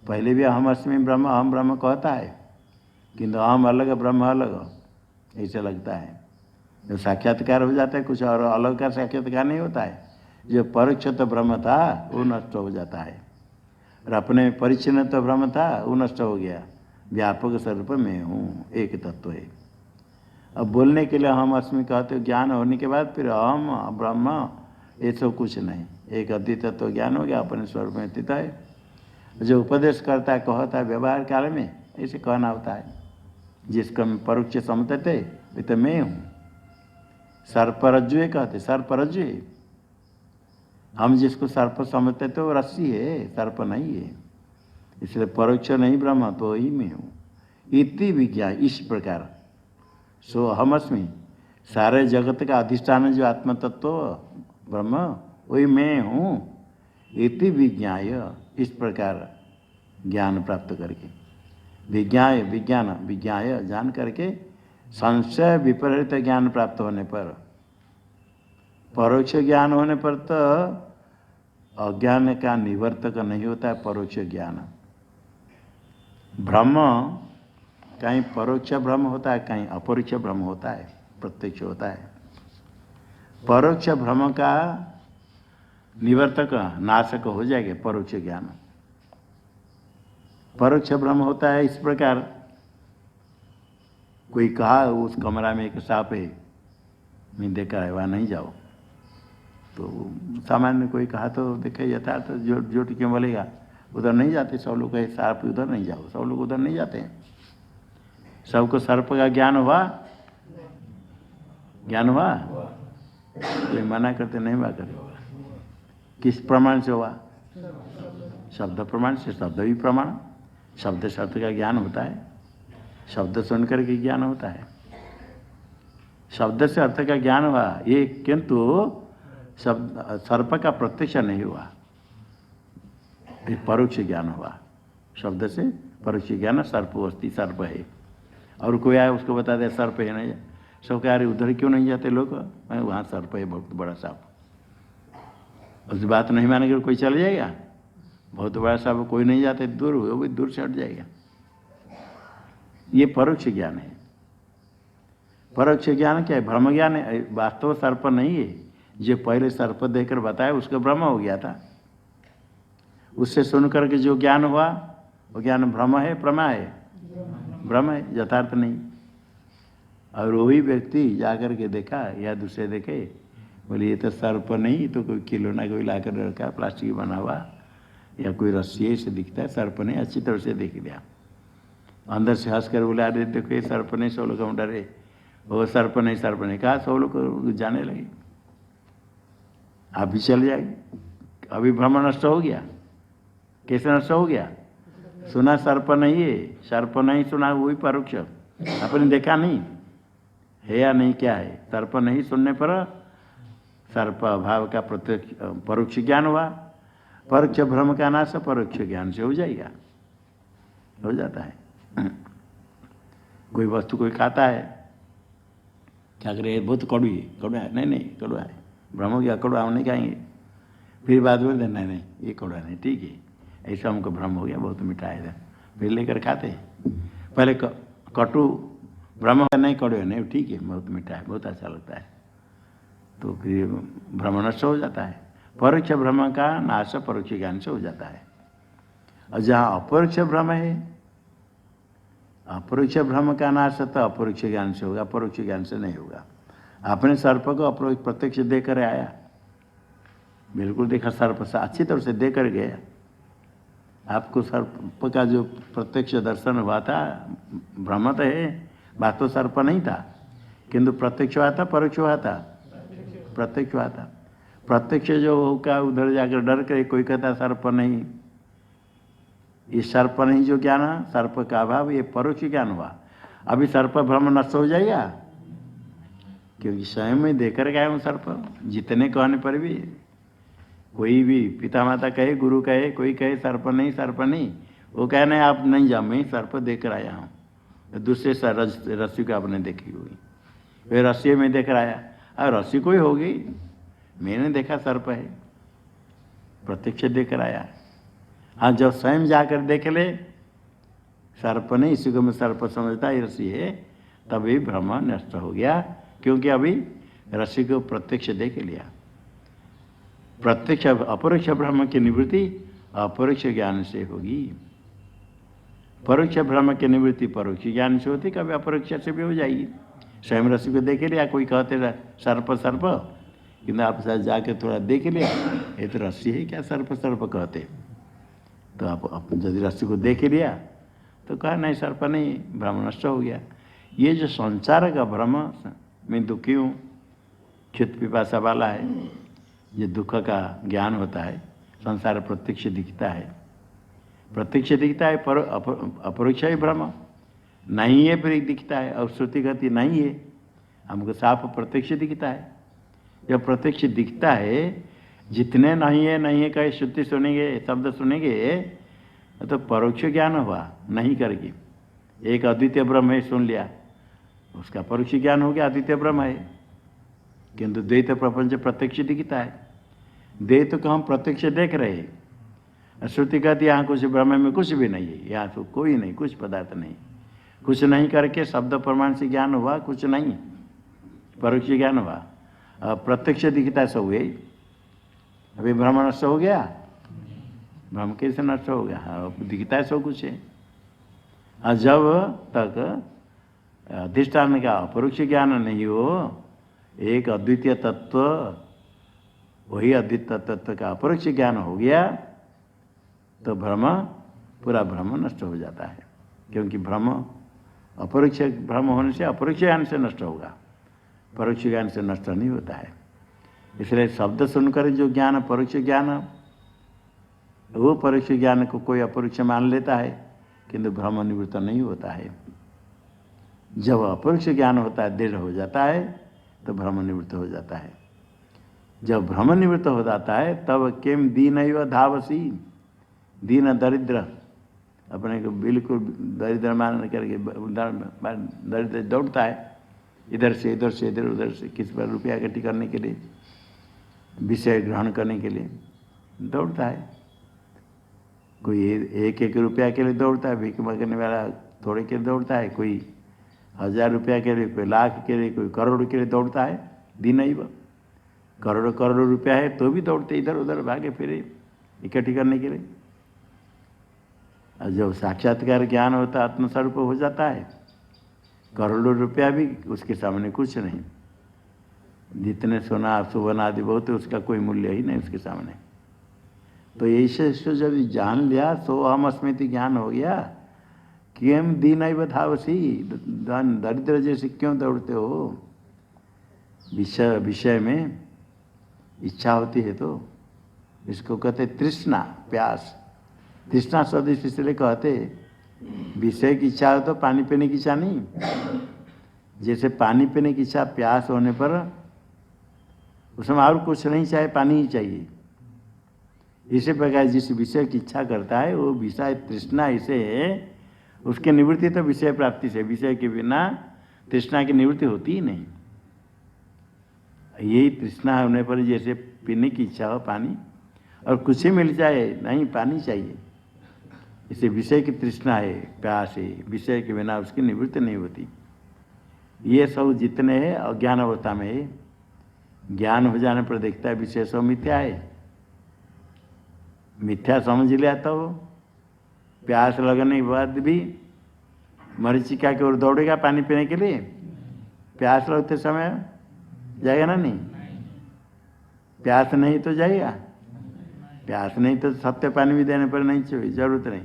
पहले भी अहम अस्मि ब्रह्म, अहम ब्रह्म कहता है, किंतु अहम अलग ब्रह्म अलग ऐसे लगता है। जो साक्षात्कार हो जाता है कुछ और अलग का साक्षात्कार नहीं होता है। जो परोक्ष तो ब्रह्म था वो नष्ट हो जाता है, और अपने परिच्छिन्न तो ब्रह्म था वो नष्ट हो गया। व्यापक स्वरूप में हूँ, एक तत्व है। अब बोलने के लिए हम अस्मि कहते हो, ज्ञान होने के बाद फिर अहम ब्रह्म ये सब कुछ नहीं, एक अद्वितीय तत्व ज्ञान हो गया, अपने स्वरूप में स्थित है। जो उपदेश करता है कहता है व्यवहार काल में ऐसे कहना होता है। जिसको हम परोक्ष समझते थे वे तो मैं हूँ। सर्परज्जु कहते, सर्परज्जु है। हम जिसको सर्प समझते थे वो रस्सी है, सर्प नहीं है। इसलिए परोक्ष नहीं ब्रह्म तो ही मैं हूँ। इति विज्ञा, इस प्रकार सो अहमअस्मि, सारे जगत का अधिष्ठान जो आत्म तत्व ब्रह्म वही मैं हूँ। इति विज्ञाय, इस प्रकार ज्ञान प्राप्त करके, विज्ञाय विज्ञान विज्ञाय जान करके, संशय विपरीत ज्ञान प्राप्त होने पर, परोक्ष ज्ञान होने पर तो अज्ञान का निवर्तक नहीं होता है परोक्ष ज्ञान। भ्रम कहीं परोक्ष भ्रम होता है, कहीं अपरोक्ष भ्रम होता है, प्रत्यक्ष होता है। परोक्ष भ्रम का निवर्तक नाशक हो जाएगा परोक्ष ज्ञान। परोक्ष भ्रम होता है इस प्रकार, कोई कहा उस कमरा में एक सांप है, मैं देखा है, वहाँ नहीं जाओ। तो सामान्य कोई कहा तो देखे जाता तो जोट क्यों बोलेगा, उधर नहीं जाते। सब लोग कहे सांप उधर नहीं जाओ, सब लोग उधर नहीं जाते हैं। सबको सर्प का ज्ञान हुआ, ज्ञान हुआ, कोई मना करते नहीं हुआ करे। किस प्रमाण से हुआ? शब्द प्रमाण से। शब्द भी प्रमाण, शब्द से अर्थ का ज्ञान होता है, शब्द सुनकर के ज्ञान होता है। शब्द से अर्थ का ज्ञान हुआ ये, किंतु शब्द सर्प का प्रत्यक्ष नहीं हुआ, ये परोक्ष ज्ञान हुआ। शब्द से परोक्ष ज्ञान, सर्प अस्थि, सर्प है। और कोई आया उसको बता दे सर्प है नहीं, सब कह रहे उधर क्यों नहीं जाते लोग, वहाँ सर्प है बहुत बड़ा सांप। उस बात नहीं मानेगा कोई चल जाएगा, बहुत बड़ा सांप कोई नहीं जाते, दूर वो भी दूर से हट जाएगा। ये परोक्ष ज्ञान है। परोक्ष ज्ञान क्या है? ब्रह्म ज्ञान है। वास्तव सर्प नहीं है, जो पहले सर्प देखकर बताया उसको ब्रह्म हो गया था। उससे सुन करके जो ज्ञान हुआ वो ज्ञान ब्रह्म है, प्रमा है, ब्रह्म है, यथार्थ नहीं। और वही व्यक्ति जाकर के देखा या दूसरे देखे, बोले ये तो सर्प नहीं, तो कोई खिलौना कोई ला कर रखा प्लास्टिक बना हुआ, या कोई रस्सी से दिखता है, सर्प नहीं। अच्छी तरह से देख लिया, अंदर से हंस कर बोला अरे देखो ये सर्प नहीं, सब लोग हम डरे, वो सर्प नहीं, सर्प नहीं कहा, सब लोग जाने लगे। आप भी चल जाएंगे। अभी भ्रम नष्ट हो गया। कैसे नष्ट हो गया? सुना सर्प नहीं है, सर्प नहीं सुना, वही परोक्ष, आपने देखा नहीं है या नहीं, क्या है? सर्प नहीं सुनने पर सर्प अभाव का प्रत्यक्ष परोक्ष ज्ञान हुआ। परोक्ष भ्रम का नाश परोक्ष ज्ञान से हो जाएगा, हो जाता है। कोई वस्तु कोई खाता है, क्या करे, बहुत कड़वी है, कड़वा है, नहीं नहीं कड़वा है, भ्रम हो गया, कड़वा हम नहीं खाएंगे। फिर बाद में नहीं नहीं ये कड़वा नहीं, ठीक है, ऐसा हमको भ्रम हो गया, बहुत मीठा है, फिर लेकर खाते। पहले कटु भ्रम नहीं, कड़वे नहीं, ठीक है, बहुत मीठा है, बहुत अच्छा लगता है, तो फिर भ्रम नष्ट हो जाता है। परोक्ष भ्रम का नाश परोक्ष ज्ञान से हो जाता है। और जहाँ अपरोक्ष भ्रम है, अपरोक्ष भ्रम का नाश तो अपरोक्ष ज्ञान से होगा, परोक्ष ज्ञान से नहीं होगा। आपने सर्प को अपरोक्ष प्रत्यक्ष देकर आया, बिल्कुल देखा सर्प से अच्छी तरह से देकर गया, आपको सर्प का जो प्रत्यक्ष दर्शन हुआ था, भ्रम तो है, बात तो सर्प नहीं था, किंतु प्रत्यक्ष हुआ था, परोक्ष हुआ था, प्रत्यक्ष हुआ था। प्रत्यक्ष जो होगा उधर जाकर डर कर कोई कहता सर्प नहीं, ये सर्प नहीं जो ज्ञान, सर्प का अभाव, ये परोक्ष ज्ञान हुआ। अभी सर्प भ्रम नष्ट हो जाएगा, क्योंकि स्वयं में देकर गए हूँ सर्प। जितने कहने पर भी, कोई भी पिता माता कहे, गुरु कहे, कोई कहे सर्प नहीं, सर्प नहीं, वो कहे नहीं आप नहीं जाओ, मैं सर्प देकर आया हूँ। दूसरे रस्सी को आपने देखी होगी, वे रस्सी में देकर आया, और रस्सी कोई होगी, मैंने देखा सर्प है, प्रत्यक्ष देकर आया। हाँ, जब स्वयं जाकर देख ले सर्प नहीं, इसी को मैं सर्प समझता ये रस्सी है, तभी भ्रम नष्ट हो गया, क्योंकि अभी रस्सी को प्रत्यक्ष देख लिया। प्रत्यक्ष अपरोक्ष भ्रम की निवृत्ति अपरोक्ष ज्ञान से होगी। परोक्ष भ्रम की निवृत्ति परोक्ष ज्ञान से होती, कभी अपरोक्ष से भी हो जाएगी। स्वयं रस्सी को देख लिया, कोई कहते सर्प सर्प, किंतु आप साथ जाकर थोड़ा देख लिया, ये तो रस्सी है, क्या सर्प सर्प कहते। तो आप यदि रस्सी को देख लिया तो कहा नहीं सर्प नहीं, भ्रम नष्ट हो गया। ये जो संसार का भ्रम, मैं दुखी हूँ, चित्त पिपासा वाला है, ये दुख का ज्ञान होता है। संसार प्रत्यक्ष दिखता है, प्रत्यक्ष दिखता है, पर अपरोक्ष ही भ्रम नहीं है, फिर दिखता है, और श्रुति कहती नहीं है, हमको साफ प्रत्यक्ष दिखता है। जब प्रत्यक्ष दिखता है, जितने नहीं है कहे श्रुति सुनेंगे, शब्द सुनेंगे, तो परोक्ष ज्ञान हुआ नहीं करके। एक अद्वितीय ब्रह्म है, सुन लिया, उसका परोक्ष ज्ञान हो गया, अद्वितीय ब्रह्म है, किंतु द्वैत प्रपंच प्रत्यक्ष दिखता है। देह तो हम प्रत्यक्ष देख रहे हैं। श्रुति कहती यहाँ कुछ ब्रह्म में कुछ भी नहीं है, यहाँ तो कोई नहीं, कुछ पदार्थ नहीं। कुछ नहीं करके शब्द प्रमाण से ज्ञान हुआ, कुछ नहीं, परोक्ष ज्ञान हुआ। अब प्रत्यक्ष दिखता सब हुए, अभी ब्रह्म नष्ट हो गया, ब्रह्म कैसे नष्ट हो गया? हाँ, दिखता है सब कुछ है। और जब तक अधिष्ठान का अपरोक्ष ज्ञान नहीं हो, एक अद्वितीय तत्व, वही अद्वितीय तत्व का अपरोक्ष ज्ञान हो गया तो भ्रम, पूरा भ्रम नष्ट हो जाता है। क्योंकि भ्रम, अपरोक्ष भ्रम होने से अपरोक्ष ज्ञान से नष्ट होगा, परोक्ष ज्ञान से नष्ट नहीं होता है। इसलिए शब्द सुनकर जो ज्ञान परोक्ष ज्ञान, वो परोक्ष ज्ञान को कोई अपरोक्ष मान लेता है, किंतु भ्रम निवृत्त नहीं होता है। जब अपरोक्ष ज्ञान होता है, दृढ़ हो जाता है, तो भ्रम निवृत्त हो जाता है। जब भ्रम निवृत्त हो जाता है तब किम दीनैव धावसी, दीन दरिद्र, अपने को बिल्कुल दरिद्र मान करके दरिद्र दौड़ता है, इधर से इधर से इधर उधर से, किस पर रुपया इकट्ठी करने के लिए, विषय ग्रहण करने के लिए दौड़ता है। कोई एक एक रुपया के लिए दौड़ता है, भीख मांगने वाला थोड़े के लिए दौड़ता है, कोई 1000 रुपया के लिए, कोई लाख के लिए, कोई करोड़ के लिए दौड़ता है। दिन ही वो करोड़ करोड़ रुपया है तो भी दौड़ते इधर उधर भागे फिरे इकट्ठी करने के लिए। और जब साक्षात्कार ज्ञान होता, आत्मस्वरूप हो जाता है, करोड़ों रुपया भी उसके सामने कुछ नहीं। जितने सोना सुवर्ण आदि बहुत है, उसका कोई मूल्य ही नहीं उसके सामने। तो ऐसे जब जान लिया, सो हम अस्मृति ज्ञान हो गया कि हम दीनैव धावसी, दरिद्र जैसे क्यों दौड़ते हो? विषय में इच्छा होती है तो इसको कहते तृष्णा, प्यास। तृष्णा शब्द इसलिए कहते, विषय की इच्छा हो तो पानी पीने की इच्छा नहीं। जैसे पानी पीने की इच्छा, प्यास होने पर उसमें और कुछ नहीं चाहिए, पानी ही चाहिए। इसी प्रकार जिस विषय की इच्छा करता है वो विषय तृष्णा, इसे उसकी निवृत्ति तो विषय प्राप्ति से, विषय के बिना तृष्णा की निवृत्ति होती ही नहीं। यही तृष्णा होने पर जैसे पीने की इच्छा हो पानी, और कुछ ही मिल जाए, नहीं पानी चाहिए, इसे विषय की तृष्णा है, प्यास है, विषय के बिना उसकी निवृत्ति नहीं होती। ये सब जितने हैं अज्ञान अवस्था में है, ज्ञान हो जाने पर देखता है विषय सब मिथ्या है, मिथ्या समझ लिया तो प्यास लगने के बाद भी मरीचिका की ओर दौड़ेगा पानी पीने के लिए? प्यास लगते समय जाएगा ना? नहीं, प्यास नहीं तो जाएगा, प्यास नहीं तो सत्य पानी भी देने पर नहीं चाहिए, जरूरत नहीं।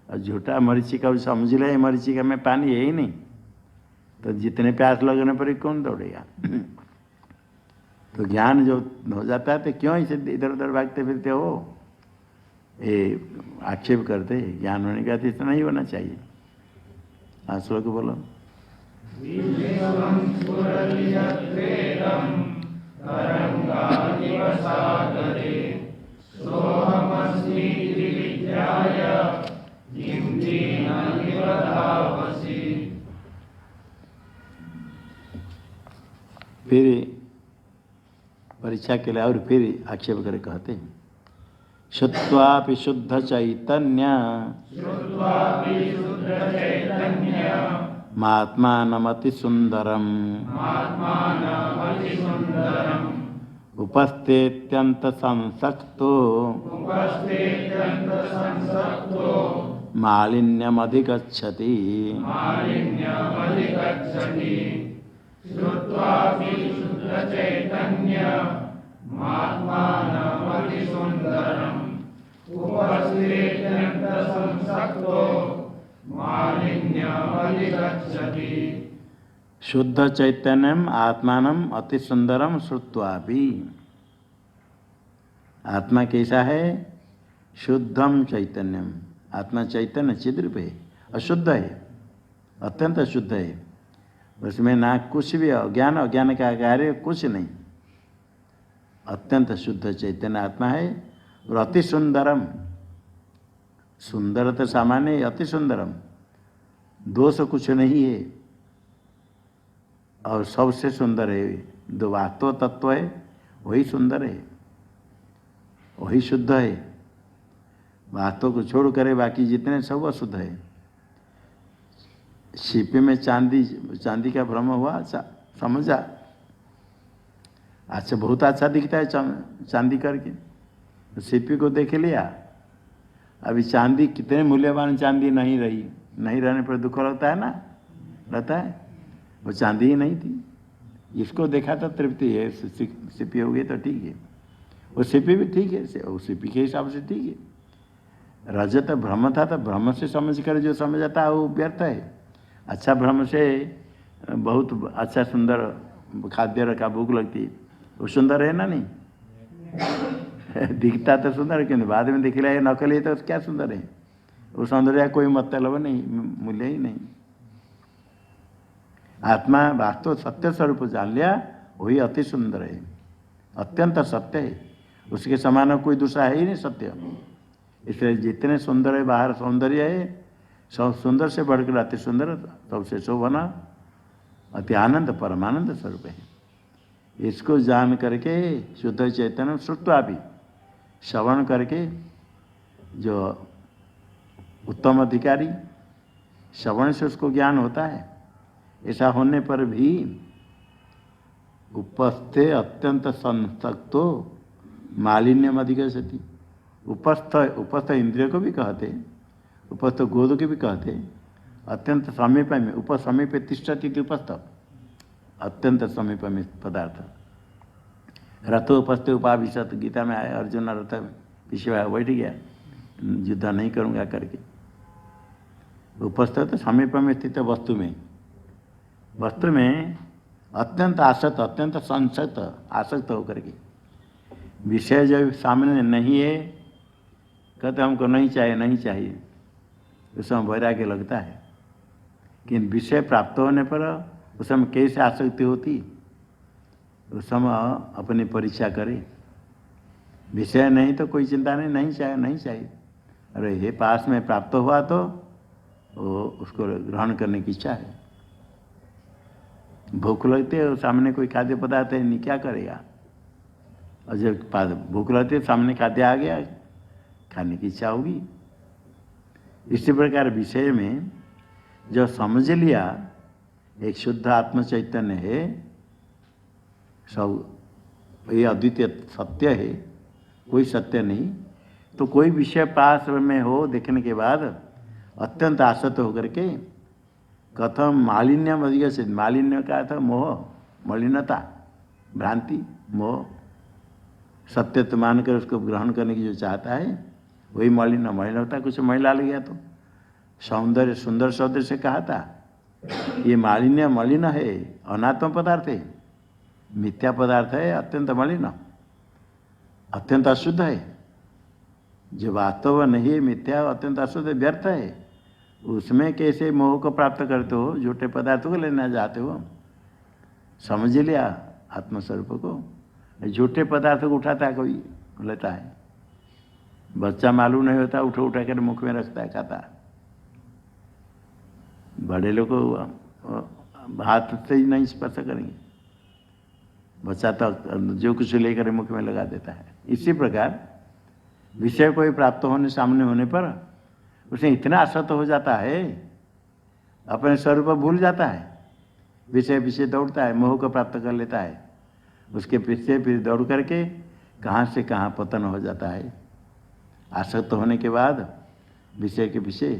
और झूठा मरीचिका समझ ले, मरीचिका में पानी है ही नहीं, तो जितने प्यास लगने पर ही कौन दौड़ेगा? तो ज्ञान जो हो जाता है तो क्यों इसे इधर उधर भागते फिरते हो? ये आक्षेप करते, ज्ञान होने का इतना नहीं होना चाहिए। हाँ, श्लोक बोलो। फिर परीक्षा के लिए और फिर आक्षेप करके कहते हैं, शुद्ध्वापि शुद्ध चैतन्य महात्मानमति सुंदरम उपस्थेत्यंत संसक्तो मालिन्यमधिगच्छति। शुद्ध चैतन्यम आत्मानम अति सुंदरम श्रुत्वापि। आत्मा कैसा है? शुद्धम चैतन्यम, आत्मा चैतन्य चिद्रूप है, अशुद्ध है, अत्यंत अशुद्ध है। उसमें ना कुछ भी अज्ञान, अज्ञान का कार्य कुछ नहीं, अत्यंत शुद्ध चैतन्य आत्मा है। और अति सुंदरम, सुंदर तो सामान्य, अति सुंदरम, दोष कुछ नहीं है और सबसे सुंदर है। जो वास्तव तत्व है वही सुंदर है। वही शुद्ध है। वास्तव को छोड़ करे बाकी जितने सब अशुद्ध है। सीपी में चांदी का भ्रम हुआ, अच्छा समझा, अच्छा बहुत अच्छा दिखता है चांदी करके, तो सीपी को देख लिया। अभी चांदी कितने मूल्यवान चांदी नहीं रही, नहीं रहने पर दुख लगता है ना, रहता है। वो चांदी ही नहीं थी, इसको देखा तो तृप्ति है, सीपी हो गई तो ठीक है, वो सीपी भी ठीक है, वो सीपी के हिसाब से ठीक है। रजत भ्रम था तो भ्रम से समझ कर जो समझ आता है वो व्यर्थ है। अच्छा भ्रम से बहुत अच्छा सुंदर खाद्य रखा, भूख लगती, वो सुंदर है ना नहीं दिखता तो सुंदर है, क्योंकि बाद में दिख रहा है नकली है तो क्या सुंदर है, वो सौंदर्य कोई मतलब नहीं, मूल्य ही नहीं। आत्मा वास्तव सत्य स्वरूप जान लिया, वही अति सुंदर है, अत्यंत सत्य है, उसके समान कोई दूसरा है ही नहीं सत्य। इसलिए जितने सुंदर है बाहर सौंदर्य है, सब सुंदर से बढ़कर अति सुंदर, सबसे शोभना अति आनंद परमानंद स्वरूप है। इसको जान करके शुद्ध चैतन्य श्रुत्वा भी, श्रवण करके जो उत्तम अधिकारी, श्रवण से उसको ज्ञान होता है। ऐसा होने पर भी उपस्थे अत्यंत संसक्तो मालिन्यम अधिगच्छति। उपस्थ इंद्रिय को भी कहते, उपस्थ गोद को भी कहते, अत्यंत समीप में, उपसमीप तिष्ठति उपस्थ, अत्यंत समीप में पदार्थ। रथो उपस्थे उपाविशत, गीता में आया, अर्जुन रथ पीछे बैठ गया, युद्ध नहीं करूँगा करके। उपस्थ तो समीप में स्थित वस्तु में, वस्तु में अत्यंत आसक्त, अत्यंत संसक्त, आसक्त होकर के। विषय जब सामने नहीं है, कहते हमको नहीं चाहिए, नहीं चाहिए, उस समय वैराग्य लगता है। कि विषय प्राप्त होने पर उस समय कैसे आसक्ति होती, उस समय अपनी परीक्षा करे। विषय नहीं तो कोई चिंता नहीं, नहीं चाहिए, नहीं चाहिए, अरे ये पास में प्राप्त हुआ तो वो उसको ग्रहण करने की इच्छा है। भूख लगती है, सामने कोई खाद्य पदार्थ है नहीं, क्या करेगा। और जब भूख लगती है, सामने खाद्य आ गया, खाने की इच्छा होगी। इसी प्रकार विषय में जो समझ लिया एक शुद्ध आत्म चैतन्य है, सब ये अद्वितीय सत्य है, कोई सत्य नहीं, तो कोई विषय पास में हो देखने के बाद अत्यंत आसक्त होकर के कथम मालिन्यम अधिक से, मालिन्य का था मोह, मलिनता, भ्रांति, मोह। सत्य तो मानकर उसको ग्रहण करने की जो चाहता है वही मलिनता। कुछ महिला लग गया तो सौंदर्य, सुंदर शब्द से कहा था, ये मालिन्य मलिन है, अनात्म पदार्थ है, मिथ्या पदार्थ है, अत्यंत मलिन, अत्यंत अशुद्ध है। जो वास्तव नहीं है, मिथ्या, अत्यंत अशुद्ध, व्यर्थ है, उसमें कैसे मोह को प्राप्त करते हो, झूठे पदार्थों को लेना चाहते हो। समझ लिया आत्मस्वरूप को, झूठे पदार्थों को उठाता है, कोई लेता है, बच्चा मालूम नहीं होता, उठा कर मुख में रखता है, खाता है। बड़े लोग हाथ से ही नहीं स्पर्श करेंगे, बच्चा तो जो कुछ लेकर मुख में लगा देता है। इसी प्रकार विषय कोई प्राप्त होने, सामने होने पर उसे इतना आसक्त हो जाता है, अपने स्वरूप भूल जाता है, विषय पीछे दौड़ता है, मोह को प्राप्त कर लेता है, उसके पीछे फिर दौड़ करके कहाँ से कहाँ पतन हो जाता है। आसक्त होने के बाद विषय के पीछे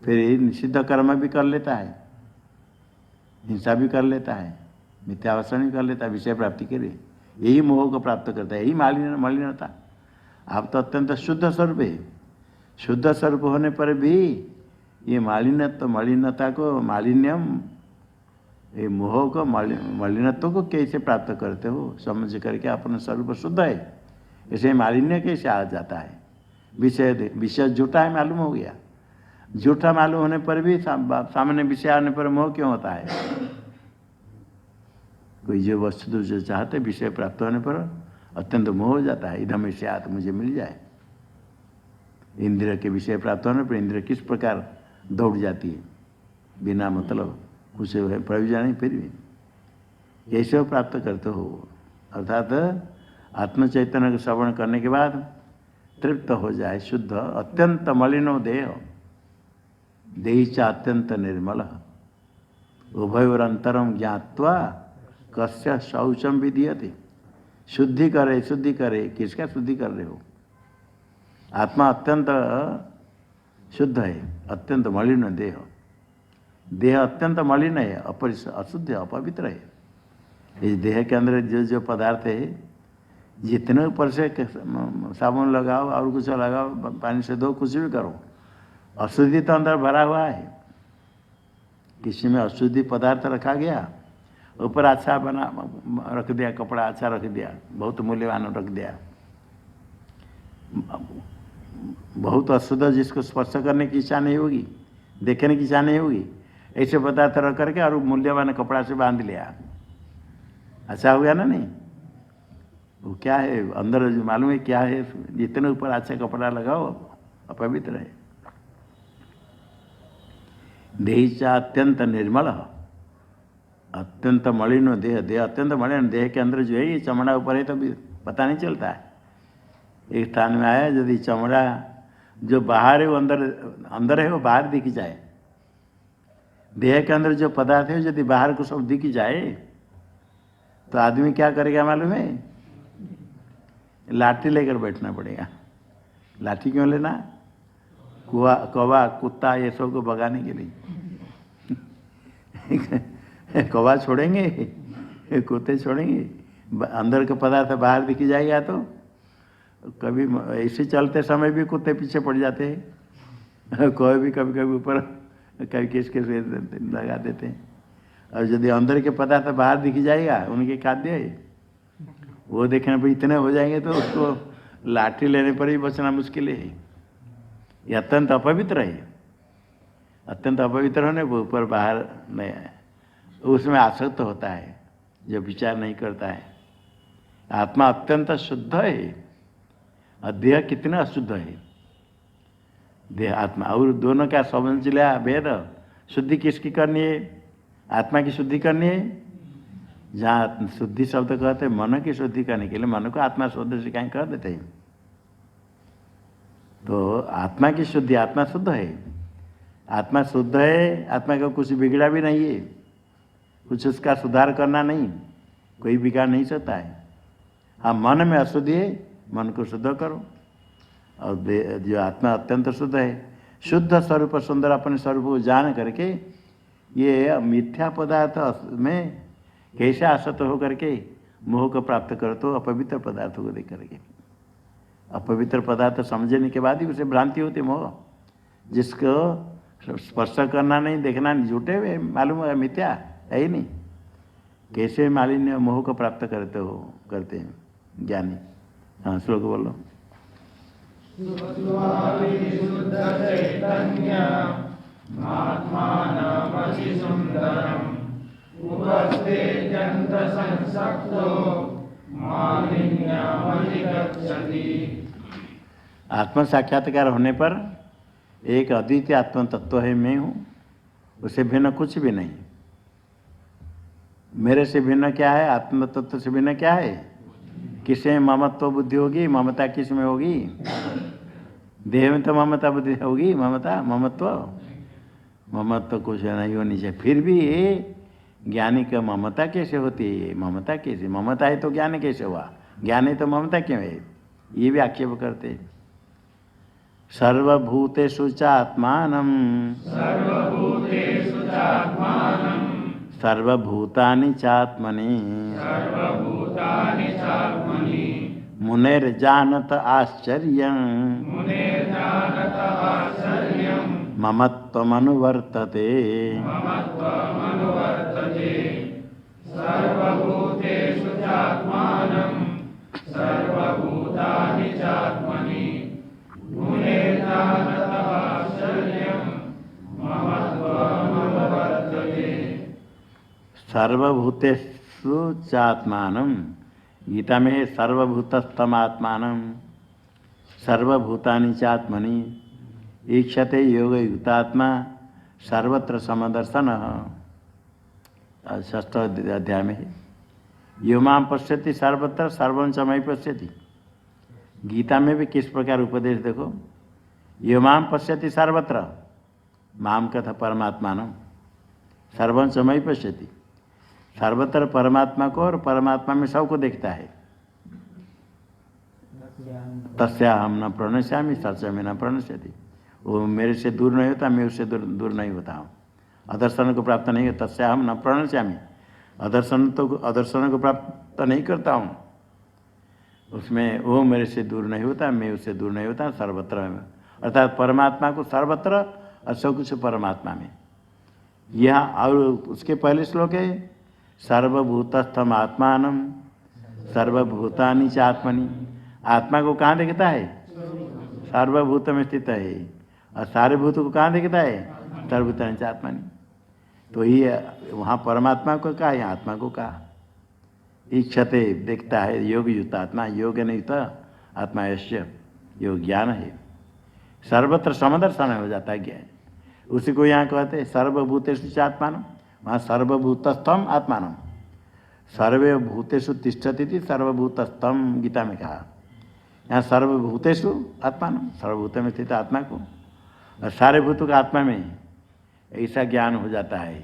फिर निषिद्ध कर्म भी कर लेता है, हिंसा भी कर लेता है, मिथ्यावसन भी कर लेता है विषय प्राप्ति के लिए। यही मोह को प्राप्त करता है, यही मलिनता। आप तो अत्यंत शुद्ध स्वरूप है, शुद्ध स्वरूप होने पर भी ये मलिनता को, मालिन्यम, ये मोह को, मलिनत्व को कैसे प्राप्त करते हो, समझ करके अपना स्वरूप शुद्ध है, ऐसे मालिन्य कैसे आ जाता है। विषय झूठा है मालूम हो गया, झूठा मालूम होने पर भी सामने विषय आने पर मोह क्यों होता है। कोई जो वस्तु जो चाहते विषय प्राप्त होने पर अत्यंत मोह हो जाता है, इधम से आत मुझे मिल जाए। इंद्रिय के विषय प्राप्त होने पर इंद्रिय किस प्रकार दौड़ जाती है, बिना मतलब कुछ प्रयोजन नहीं, फिर भी कैसे प्राप्त करते हो। अर्थात आत्म चैतन्य का श्रवण करने के बाद तृप्त हो जाए, शुद्ध, अत्यंत मलिनो देह, देही च अत्यंत निर्मल, उभयोरंतरम ज्ञात्वा कस्य शौचम विधीयते। शुद्धि करे, किसका शुद्धि कर रहे हो? आत्मा अत्यंत शुद्ध है, अत्यंत मलिन देह, देह अत्यंत मलिन है, अशुद्ध, अपवित्र है। इस देह के अंदर जो जो पदार्थ है, जितने ऊपर से साबुन लगाओ और कुछ लगाओ, पानी से धो, कुछ भी करो, अशुद्धि तो अंदर भरा हुआ है। किसी में अशुद्धि पदार्थ रखा गया, ऊपर अच्छा बना रख दिया, कपड़ा अच्छा रख दिया, बहुत मूल्यवान रख दिया, बहुत अशुद्ध जिसको स्पर्श करने की इच्छा नहीं होगी, देखने की इच्छा नहीं होगी, ऐसे पदार्थ रख करके और मूल्यवान कपड़ा से बांध लिया, अच्छा हो गया ना? नहीं, वो क्या है अंदर जो मालूम है क्या है? जितने ऊपर अच्छा कपड़ा लगाओ अपवित्र है। देही चा अत्यंत निर्मल, अत्यंत मलिनो देह, देह अत्यंत मलिन, देह के अंदर जो है ये चमड़ा ऊपर है तो भी पता नहीं चलता है। एक स्थान में आया, यदि चमड़ा जो बाहर है वो अंदर है, वो बाहर दिख जाए, देह के अंदर जो पदार्थ है यदि बाहर को सब दिख जाए तो आदमी क्या करेगा मालूम है? लाठी लेकर बैठना पड़ेगा। लाठी क्यों लेना? कौवा, कुत्ता, ये सब को भगाने के लिए। कौवा छोड़ेंगे, कुत्ते छोड़ेंगे? अंदर का पदार्थ बाहर दिख जाएगा तो कभी ऐसे चलते समय भी कुत्ते पीछे पड़ जाते हैं, कोई भी कभी कभी ऊपर कभी किसके लगा देते हैं। और यदि अंदर के पदार्थ बाहर दिख जाएगा, उनके खाद्य है, वो देखने पर इतने हो जाएंगे तो उसको लाठी लेने पर ही बचना मुश्किल है। ये अत्यंत अपवित्र है, अत्यंत अपवित्र होने पर ऊपर बाहर नहीं है, उसमें आसक्त होता है जो विचार नहीं करता है। आत्मा अत्यंत शुद्ध है और देह कितना अशुद्ध है, देह आत्मा। और दोनों का समझ लिया भेद। शुद्धि किसकी करनी है? आत्मा की शुद्धि करनी है। जहाँ शुद्धि शब्द कहते हैं मन की शुद्धि करने के लिए, मन को आत्मा शुद्ध से कहीं कर देते हैं। तो आत्मा की शुद्धि, आत्मा शुद्ध है, आत्मा शुद्ध है, आत्मा का कुछ बिगड़ा भी नहीं है, कुछ उसका सुधार करना नहीं, कोई बिगाड़ नहीं सकता है। हाँ, मन में अशुद्धि है, मन को शुद्ध करो। और जो आत्मा अत्यंत शुद्ध है, शुद्ध स्वरूप सुंदर अपने स्वरूप को जान करके ये मिथ्या पदार्थ में कैसे आसक्त हो करके मोह को प्राप्त करो तो अपवित्र पदार्थों को देख करके। अपवित्र पदार्थ समझने के बाद ही उसे भ्रांति होती, मोह। जिसको स्पर्श करना नहीं, देखना नहीं, झूठे हुए मालूम है मिथ्या है ही नहीं, कैसे मालिन्य मोह को प्राप्त करते हैं ज्ञानी। हाँ, श्लोक बोलो। आत्म साक्षात्कार होने पर एक अद्वितीय आत्म तत्व है, मैं हूँ, उससे भिन्न कुछ भी नहीं। मेरे से भिन्न क्या है? आत्म तत्व से भिन्न क्या है? किसमें ममत्व बुद्धि होगी? ममता किस में होगी? देह में तो ममता बुद्धि होगी, ममत्व कुछ नहीं होनी चाहिए। फिर भी ये ज्ञानी का ममता कैसे होती है? ममता कैसे? ममता है तो ज्ञान कैसे हुआ? ज्ञान है तो ममता क्यों है? ये भी आक्षेप करते हैं। सर्वभूतेषु चात्मानं सर्वभूतानि चात्मनि मुनेर्जानत आश्चर्यं ममत्वमनुवर्तते। सर्वभूतेषु चात्मानं, गीता में है सर्वभूतस्थमात्मानं, सर्वभूतानि चात्मनि ईक्षते योग युक्तात्मा सर्वत्र समदर्शन। 6th अध्याय में है। यो माम पश्यति सर्वत्र सर्वं च मयि पश्यति। गीता में भी किस प्रकार उपदेश देखो, यो माम पश्यति सर्वत्र, माम कथा परमात्मा न, सर्वं च मयि पश्यति, सर्वत्र परमात्मा को और परमात्मा में सबको देखता है। तस्या हम न प्रणश्यामि सच में न प्रणश्यति, वो मेरे से दूर नहीं होता, मैं उससे दूर नहीं होता हूँ। अदर्शन को प्राप्त नहीं होता, तस्या हम न प्रणश्यामि, अदर्शन को प्राप्त नहीं करता हूँ, उसमें वो मेरे से दूर नहीं होता, मैं उससे दूर नहीं होता, सर्वत्र में, अर्थात परमात्मा को सर्वत्र और सब कुछ परमात्मा में। यह और उसके पहले श्लोक है सर्वभूतस्थम आत्मानम सर्वभूतानि च आत्मनि। आत्मा को कहाँ देखता है? सर्वभूत में स्थित है। और सारे भूत को कहाँ देखता है? सर्वभूतानि च आत्मनि। तो ये वहाँ परमात्मा को कहा, यहाँ आत्मा को कहा। इच्छते देखता है, योग युक्त आत्मा, योग नहीं तो आत्मा यश्य, योग ज्ञान है। सर्वत्र समदर्शन हो जाता है ज्ञान, उसी को यहाँ कहते हैं सर्वभूतेषु च आत्मानम। वहाँ सर्वभूतस्थम आत्मानम, सर्वभूतेषु तिष्ठति थी, सर्वभूतस्थम गीता में कहा। यहाँ सर्वभूतेषु आत्मानम, सर्वभूत में स्थित आत्मा को और सारे भूतों का आत्मा में, ऐसा ज्ञान हो जाता है।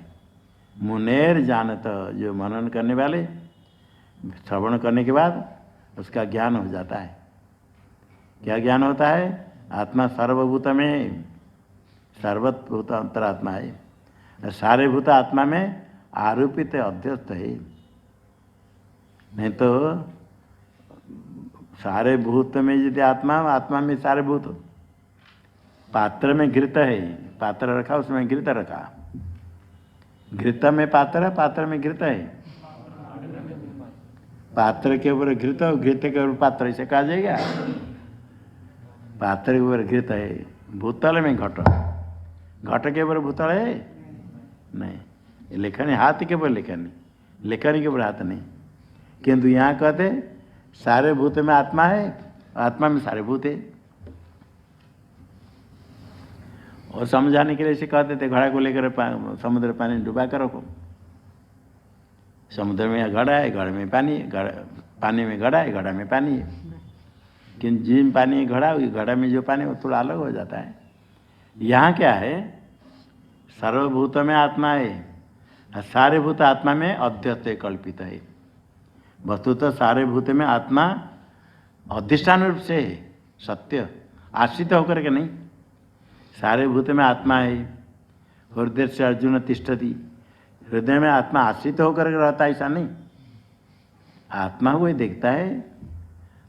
मुनेर जानत, जो मनन करने वाले, श्रवण करने के बाद उसका ज्ञान हो जाता है। क्या ज्ञान होता है? आत्मा सर्वभूत में, सर्वभूत अंतरात्मा है, सारे भूत आत्मा में आरोपित अध्यस्त है। नहीं तो सारे भूत में यदि आत्मा, आत्मा में सारे भूत, पात्र में घृत है, पात्र रखा उसमें घृत रखा, घृत में पात्र है, पात्र में घृत है, पात्र के ऊपर घृत और घृत के ऊपर पात्र, ऐसे कहा जाएगा? पात्र के ऊपर घृत है, भूतल में घट, घट के ऊपर भूतल है नहीं, लेखनी हाथ के ऊपर लेखनी, लेखनी के ऊपर हाथ नहीं। किंतु यहाँ कहते सारे भूत में आत्मा है, आत्मा में सारे भूत है। और समझाने के लिए ऐसे कहते थे, घड़ा को लेकर समुद्र पानी डुबा कर रखो, समुद्र में घड़ा है, घड़े में पानी है, पानी में घड़ा है, घड़ा में पानी है। किंतु जिन पानी घड़ा, घड़ा में जो पानी वो थोड़ा अलग हो जाता है। यहाँ क्या है? सर्वभूत में आत्मा है, सारे भूत आत्मा में अध्यस्त कल्पित है। वस्तुतः सारे भूत में आत्मा अधिष्ठान रूप से है, सत्य आश्रित होकर के नहीं। सारे भूत में आत्मा है, हृदय से अर्जुन तिष्ठति, हृदय में आत्मा आश्रित होकर रहता है, ऐसा नहीं। आत्मा वही देखता है,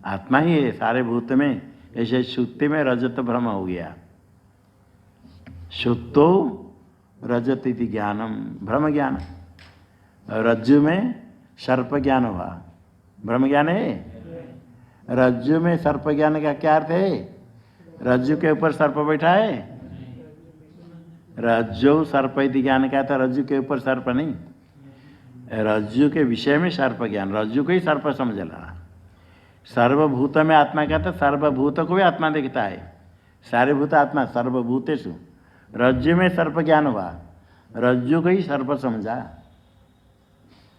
आत्मा ही है सारे भूत में। ऐसे सुक्ति में रजत भ्रम हो गया, सुक्तो रजत इति ज्ञानम, भ्रम ज्ञान। रज्जु में सर्प ज्ञान हुआ, ब्रह्म ज्ञान है। रज्जु में सर्प ज्ञान का क्या अर्थ है? रज्जु के ऊपर सर्प बैठा है, रज्जु सर्प इति ज्ञान का था, रज्जु के ऊपर सर्प नहीं, रज्जु के विषय में सर्प ज्ञान, रज्जु को ही सर्प समझ ला। सर्वभूत में आत्मा का था, सर्वभूत को भी आत्मा देखता है, सारे भूत आत्मा सर्वभूतेषु। रज्जु में सर्प ज्ञान हुआ, रज्जु को ही सर्प समझा,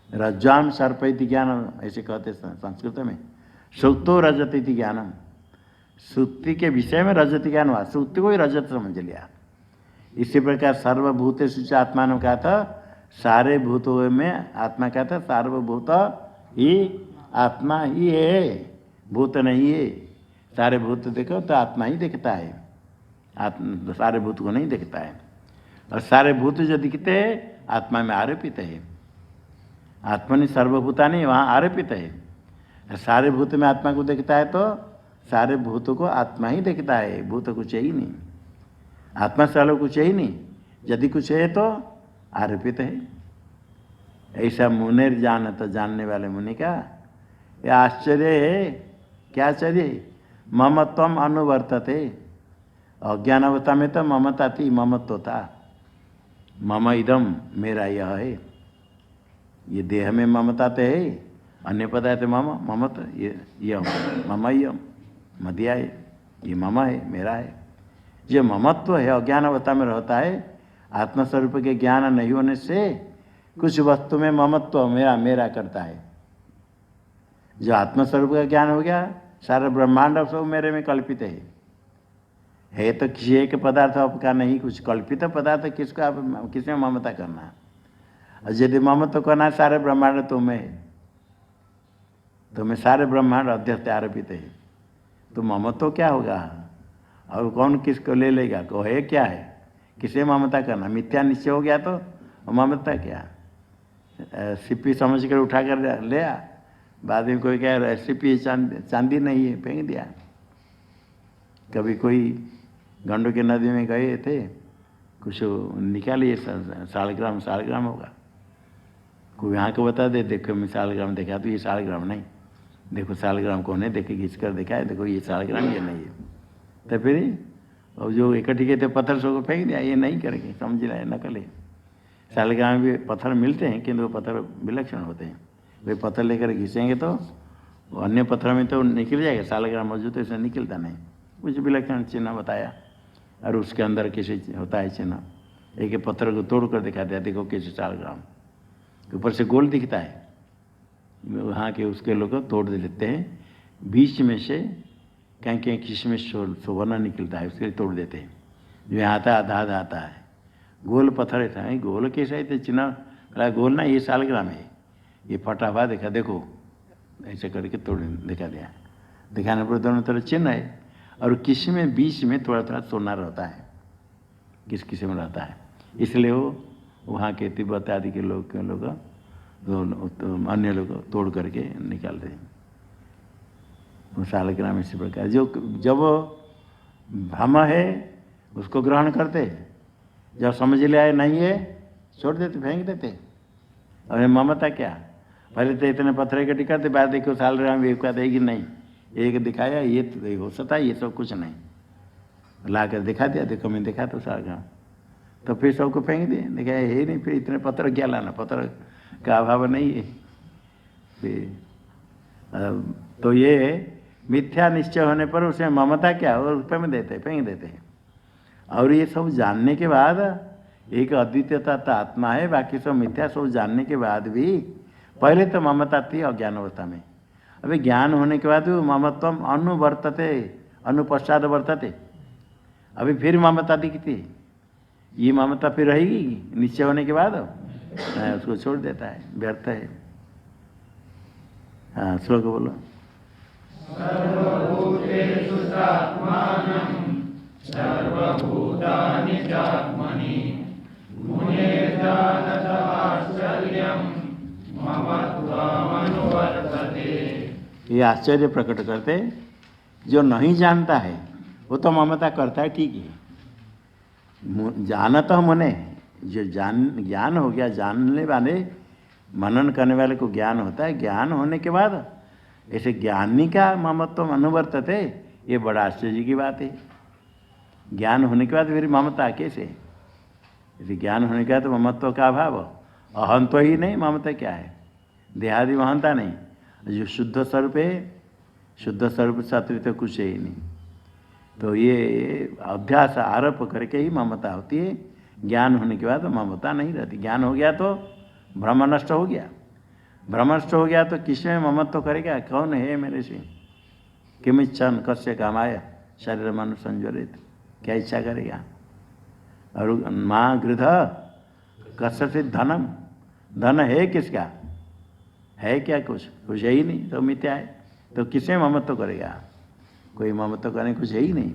रज्जाम सर्प इति ज्ञान ऐसे कहते संस्कृत में। सुक्तो रजत इति ज्ञानम, सुक्ति के विषय में रजत ज्ञान हुआ, सुक्ति को ही रजत समझ लिया। इसी प्रकार सर्वभूतेषु च आत्मानं का था, सारे भूतों में आत्मा का था, सार्वभूत ही आत्मा ही है, भूत नहीं है। सारे भूत देखो तो आत्मा ही देखता है, आत्मा सारे भूत को नहीं देखता है। और सारे भूत जो दिखते हैं आत्मा में आरोपित है, आत्मनि सर्वभूतानि वहाँ आरोपित है। सारे भूत में आत्मा को देखता है तो सारे भूतों को आत्मा ही देखता है, भूत कुछ है ही नहीं, आत्मा से अलग कुछ है ही नहीं। यदि कुछ है तो आरोपित है। ऐसा मुनेर जान, तो जानने वाले मुनि का यह आश्चर्य है। क्या आश्चर्य? ममत्वम अनुवर्तते, अज्ञान अवस्था में तो ममता थी, ममत्व था, मम इदम, मेरा यह है। ये देह में ममता तो है, अन्य पदार्थ मम, ममत ये मम यम, मदिया है, ये मम है, मेरा है। जो ममत्व है अज्ञान अवस्था में रहता है, आत्मस्वरूप के ज्ञान नहीं होने से कुछ वस्तु में ममत्व मेरा मेरा करता है, जो आत्मस्वरूप का ज्ञान हो गया, सारा ब्रह्मांड अब सब मेरे में कल्पित है तो किसी एक पदार्थ आपका नहीं, कुछ कल्पित पदार्थ किसको आप किसमें ममता करना है। और यदि ममता करना है सारे ब्रह्मांड तुम्हें सारे ब्रह्मांड अध्यक्ष आरोपित है, तो ममत्व क्या होगा और कौन किसको ले लेगा, को है क्या है, किसे ममता करना। मिथ्या निश्चय हो गया तो ममता क्या, सिप्पी समझ कर उठा कर ले आ, बाद में कोई कह रहा है सिप्पी चांदी नहीं है, फेंक दिया। कभी कोई गंडों की नदी में गए थे, कुछ निकालिए 100 ग्राम होगा, कोई यहाँ को बता दे देखो मैं 100 ग्राम देखा, तो ये 100 ग्राम नहीं, देखो 100 ग्राम कौन है, देखे घिस कर देखा है, देखो ये 100 ग्राम ये नहीं है। तो फिर और जो इकट्ठी के थे पत्थर सो को फेंक दिया, ये नहीं करेंगे, समझ लाए नकल है। 100 ग्राम भी पत्थर मिलते हैं किंतु वो पत्थर विलक्षण होते हैं, वे पत्थर लेकर घिसेंगे तो अन्य पत्थर में तो निकल जाएगा, 100 ग्राम मौजूद तो इसमें निकलता नहीं। कुछ विलक्षण चिन्ह बताया और उसके अंदर किसी होता है चिन्ह, एक पत्थर को तोड़ कर दिखा दिया, देखो किसी 100 ग्राम, ऊपर से गोल दिखता है, वहाँ के उसके लोग तोड़ देते हैं, बीच में से कहीं किसमें सुवर्ण निकलता है उसके लिए तोड़ देते हैं, जो यहाँ आता है आधा आता है, गोल पत्थर था, गोल कैसा है तो चिन्ह गोल ना, ये 100 ग्राम है, ये फटा हुआ देखा, देखो ऐसे करके तोड़ दिखा दिया, दिखाने पर दोनों तरफ चिन्ह है, और किसी में बीच में थोड़ा थोड़ा सोना रहता है, किसी में रहता है, इसलिए वो वहाँ के तिब्बत आदि के लोग अन्य लोग तोड़ करके निकालते हैं। 100 ग्राम इसी प्रकार जो जब भ्रम है उसको ग्रहण करते, जब समझ ले आए नहीं है छोड़ देते, फेंक देते। और ममता क्या, पहले तो इतने पत्थर इकट्ठी करते, बाद देखो 100 ग्राम एक का देगी नहीं, एक दिखाया ये तो हो सकता है, ये सब कुछ नहीं, ला कर दिखा दिया, देखो मैं दिखा तो 100 ग्राम, तो फिर सबको फेंक दिए, देखा है नहीं, फिर इतने पत्थर क्या लाना, पत्थर का अभाव नहीं है। तो ये मिथ्या निश्चय होने पर उसमें ममता क्या और रुपये में देते फेंक देते हैं। और ये सब जानने के बाद एक अद्वितीयता आत्मा है, बाकी सब मिथ्या, सब जानने के बाद भी पहले तो ममता थी अज्ञान अवस्था में, अभी ज्ञान होने के बाद भी ममत्वम अनुवर्तते अनुपश्चात वर्तते, अभी फिर ममता दिखती, ये ममता फिर रहेगी निश्चय होने के बाद, उसको छोड़ देता है, व्यर्थ है। हाँ श्लोक बोलो। सर्वभूतेषु सात्मानं सर्वभूतानि चात्मनि मुनेर्जानत आश्चर्यं ममत्वमनुवर्तते। ये आश्चर्य प्रकट करते, जो नहीं जानता है वो तो ममता करता है, ठीक है, जानत मुने, जो ज्ञान हो गया, जानने वाले मनन करने वाले को ज्ञान होता है, ज्ञान होने के बाद ऐसे ज्ञानी का ममत्व अनुवर्तते, ये बड़ा आश्चर्य की बात है। ज्ञान होने के बाद फिर ममता कैसे, यदि ज्ञान होने के बाद तो ममत्व का अभाव, अहम तो ही नहीं, ममता क्या है, देहादि महंता नहीं, जो शुद्ध स्वरूप है, शुद्ध स्वरूप सत्व तो कुछ है ही नहीं। तो ये अभ्यास आरोप करके ही ममता होती है, ज्ञान होने के बाद ममता नहीं रहती। ज्ञान हो गया तो भ्रम नष्ट हो गया, भ्रम नष्ट हो गया तो किसमें ममत्व करेगा, कौन है मेरे से, किम इच्छन कस्य कामाय शरीर मन संजरित, क्या इच्छा करेगा। और माँ गृध कस्य धनम, धन है किसका, है क्या, कुछ कुछ है ही नहीं, तो मिथ्या है, तो किसमें ममत्व करेगा, कोई ममत्व करने कुछ है ही नहीं।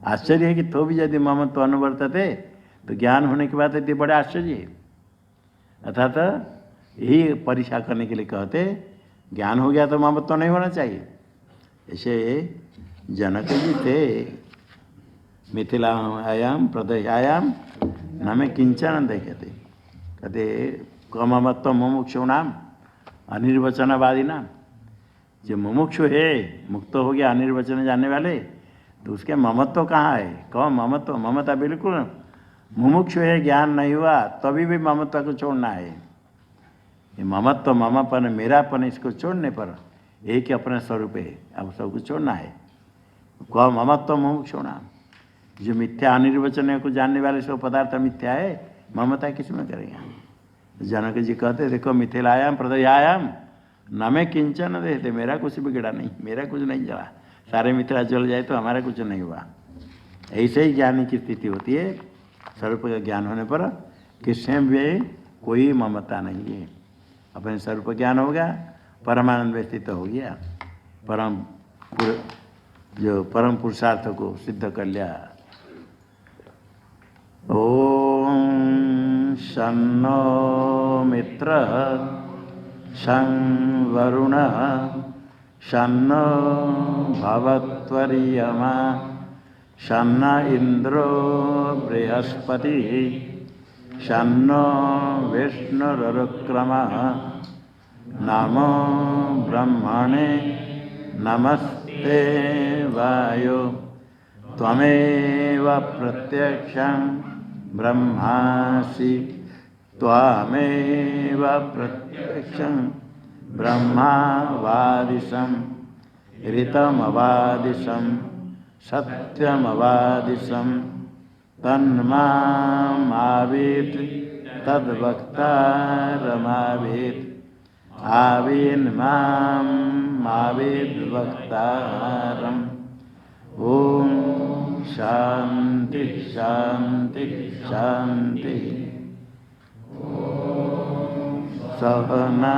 आश्चर्य है कि तो भी यदि ममत्व अनुवर्तते तो ज्ञान होने के बाद इतने बड़े आश्चर्य है। अर्थात यही परीक्षा करने के लिए कहते, ज्ञान हो गया तो ममत्व नहीं होना चाहिए। ऐसे जनक जी थे, मिथिलायाम प्रदेशायाम न में किंचन देखते, कहते कममत्व मुमुक्षु नाम अनिर्वचनवादी नाम, जो मुमुक्षु है, मुक्त हो गया, अनिर्वचन जानने वाले, तो उसके ममत्व कहाँ है, कौन ममत्व, ममता बिल्कुल, मुमुक्षु है, ज्ञान नहीं हुआ तभी भी ममत्व को छोड़ना है। ये ममत्व ममापन मेरापन, इसको छोड़ने पर एक ही अपना स्वरूप है, अब सबको छोड़ना है। कौन ममत्व मुमुक्षु नाम, जो मिथ्या अनिर्वचन को जानने वाले सब पदार्थ मिथ्या है, ममता किस में करेगा। जनक जी कहते देखो मिथिलायाम प्रदेशायाम न मैं किंचन देते, मेरा कुछ बिगड़ा नहीं, मेरा कुछ नहीं चला, सारे मित्रा चल जाए तो हमारा कुछ नहीं हुआ। ऐसे ही ज्ञानी की स्थिति होती है। स्वरूप का ज्ञान होने पर किसमें भी कोई ममता नहीं है। अपने स्वरूप ज्ञान हो गया, परमानंद में स्थित हो गया, जो परम पुरुषार्थ को सिद्ध कर लिया। ओम शन्नो मित्र शं वरुण शन्नो भवत्वर्यमा शन्न इंद्रो बृहस्पति शन्नो विष्णुरुक्रमः नमो ब्रह्मणे नमस्ते वायो त्वमेव प्रत्यक्षं ब्रह्मासि त्वमेव प्रत्यक्षं ब्रह्मावादिशं ऋतमवादिशं सत्यमवादिशं तन्मावेत् तद्वक्तारमावेत् आवेन्मावेद् वक्तारम्। ओम शांति शांति शांति। सहना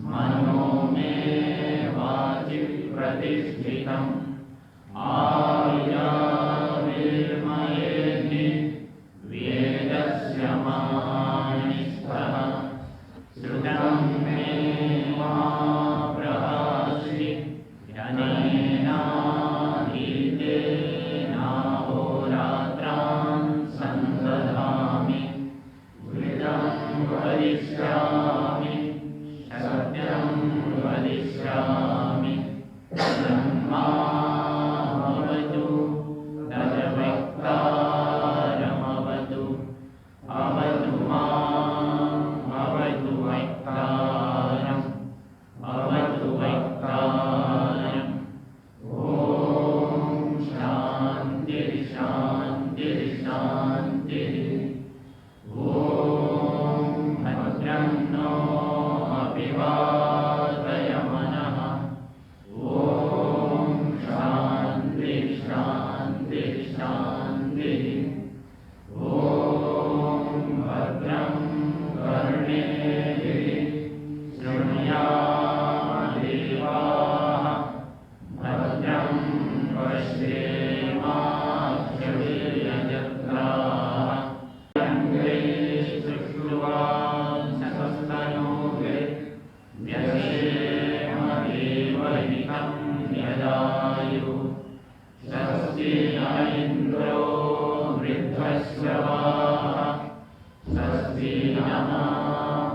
मनो मे प्रतिष्ठितम् आर्याविर्मयेति वेदस्य मानिस्थः श्रुतं मे महाप्रभासि अनेनाधीतेनाहोरात्रान् सन्दधामि वृतं वदिष्यामि सत्यं वदिष्यामि ब्रह्मावतु तद्वक्तारमवतु अवतु माम् अवतु वक्तारम् अवतु वक्तारम् ॐ शान्तिः शान्तिः शान्तिः ॐ भद्रं नो अभिवादयमनः ॐ शान्तिः शान्तिः शान्तिः ॐ भद्रं कर्णेभिः शृणुयामदेवाः भद्रं पश्येमाक्षभिर्यजत्राः व्यशेमदेवहितं यदायुः स्वस्ति न इन्द्रो वृद्धश्रवाः स्वस्ति नमः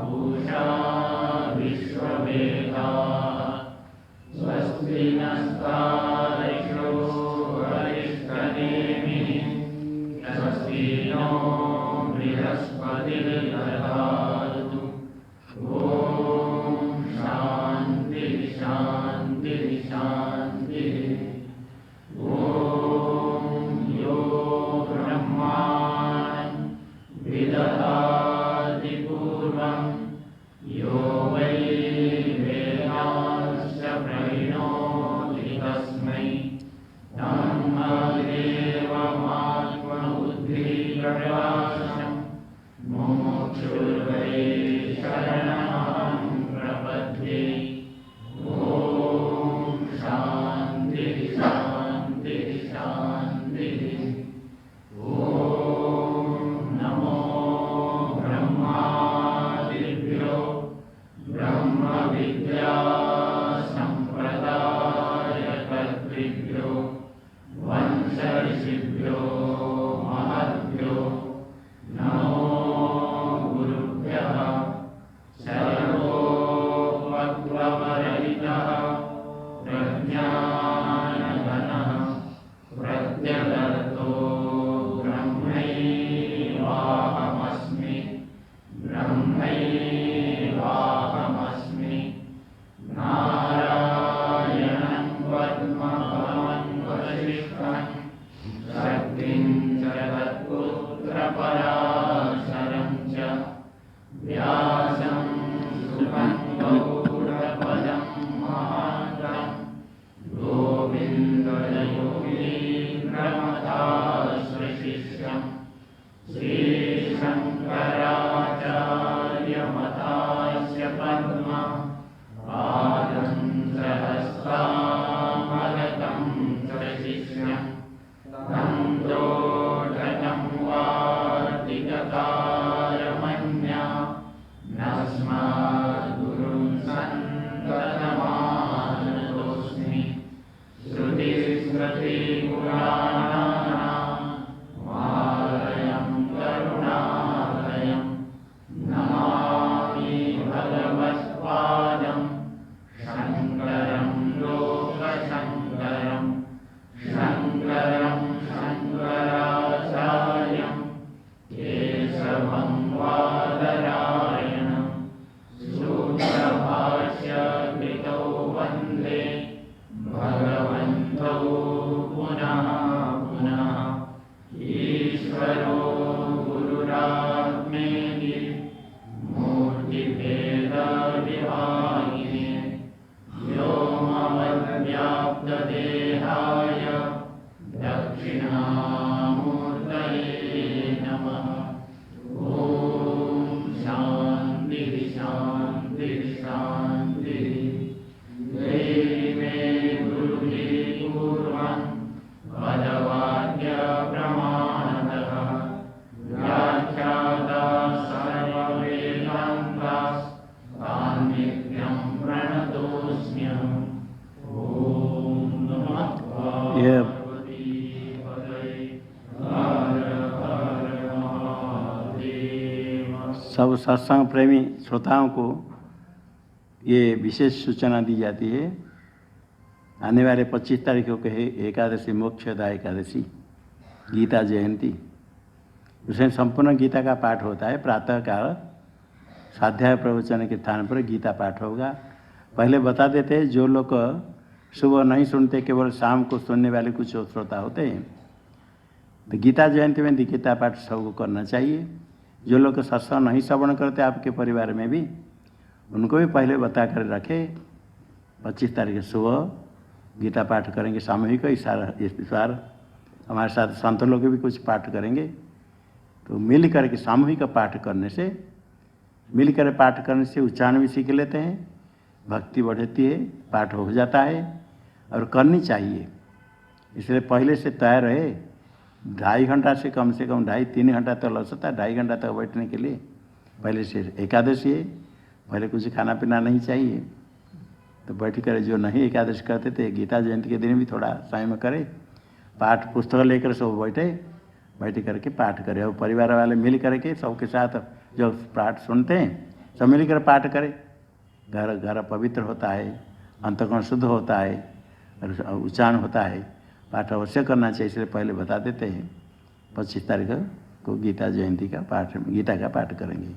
पूषा विश्ववेदाः स्वस्ति नस्तारिषो वरिष्ठनेमिः स्वस्ति नो बृहस्पतिर्दधातु ॐ शान्तिः शान्तिः शान्तिः ॐ यो ब्रह्माणं विदधाति पूर्वं यो वै वेदांश्च प्रणोति तस्मै तन्मदेवमात्मबुद्धिप्रकाशं मुमुक्षुर्वै शरणमहं प्रपद्ये ॐ शान्तिः शान्तिः शान्तिः ॐ नमो ब्रह्मादिभ्यो ब्रह्मविद्या सम्प्रदायकर्तृभ्यो वंशऋषिभ्यो महद्भ्यो नमो गुरुभ्यः सर्वोपद्रवरहितः प्रज्ञानघनः प्रत्यगर्तो ब्रह्मैवाहमस्मि ब्रह्मैवाहमस्मि नारायणं पद्मभवं वसिष्ठं शक्तिं च तत्पुत्रपराशरं च व्यासं सुतं गौडपदं महान्तं गोविन्दयोगीन्द्रमथाश्रशिष्यं श्रीशङ्कराचार्यमथास्य पद्मा पादं सहस्रामलकं च शिष्यं तं दोढकं वार्तिककारमन्या नस्माद्गुरुं सन्ततमानतोऽस्मि श्रुतिस्मृतिपुराणानाम् आलयं करुणालयं नमामि भगवत्पादं शङ्करं लोकशङ्करं शङ्करं शङ्कराचार्यं केशवं वादरायणं सूत्रभाष्यकृतौ वन्दे भगवन्तौ पुनः पुनः ईश्वरो गुरुरात्मेति मूर्तिभेदविभागिने व्योमवद्व्याप्तदेहाय दक्षिणामूर्तये नमः ॐ शान्तिः शान्तिः शान्तिः देवि मे गुरुः ये सब सत्संग प्रेमी श्रोताओं को ये विशेष सूचना दी जाती है। आने वाले 25 तारीख को कहे एकादशी मोक्षदा एकादशी गीता जयंती, उसमें संपूर्ण गीता का पाठ होता है। प्रातः काल स्वाध्याय प्रवचन के स्थान पर गीता पाठ होगा। पहले बता देते हैं जो लोग सुबह नहीं सुनते, केवल शाम को सुनने वाले कुछ श्रोता होते हैं, तो गीता जयंती में गीता पाठ सबको करना चाहिए। जो लोग सत्संग नहीं श्रवण करते आपके परिवार में भी, उनको भी पहले बता कर रखे 25 तारीख सुबह गीता पाठ करेंगे सामूहिक। इस बार हमारे साथ संत लोग भी कुछ पाठ करेंगे। तो मिल करके सामूहिक पाठ करने से, मिलकर पाठ करने से उच्चारण भी सीख लेते हैं, भक्ति बढ़ती है, पाठ हो जाता है और करनी चाहिए। इसलिए पहले से तैयार रहे। 2.5 घंटा से कम 2.5-3 घंटा तक लग सकता है, 2.5 घंटा तक बैठने के लिए। पहले से एकादशी है, पहले कुछ खाना पीना नहीं चाहिए। तो बैठ कर जो नहीं एकादशी करते थे, गीता जयंती के दिन भी थोड़ा समय करें, पाठ पुस्तक लेकर सब बैठ करके पाठ करें। और परिवार वाले मिल करके सबके साथ जो पाठ सुनते हैं सब मिलकर पाठ करें। घर पवित्र होता है, अंतःकरण शुद्ध होता है और उच्चारण होता है। पाठ अवश्य करना चाहिए, इसलिए पहले बता देते हैं 25 तारीख को गीता जयंती का पाठ, गीता का पाठ करेंगे।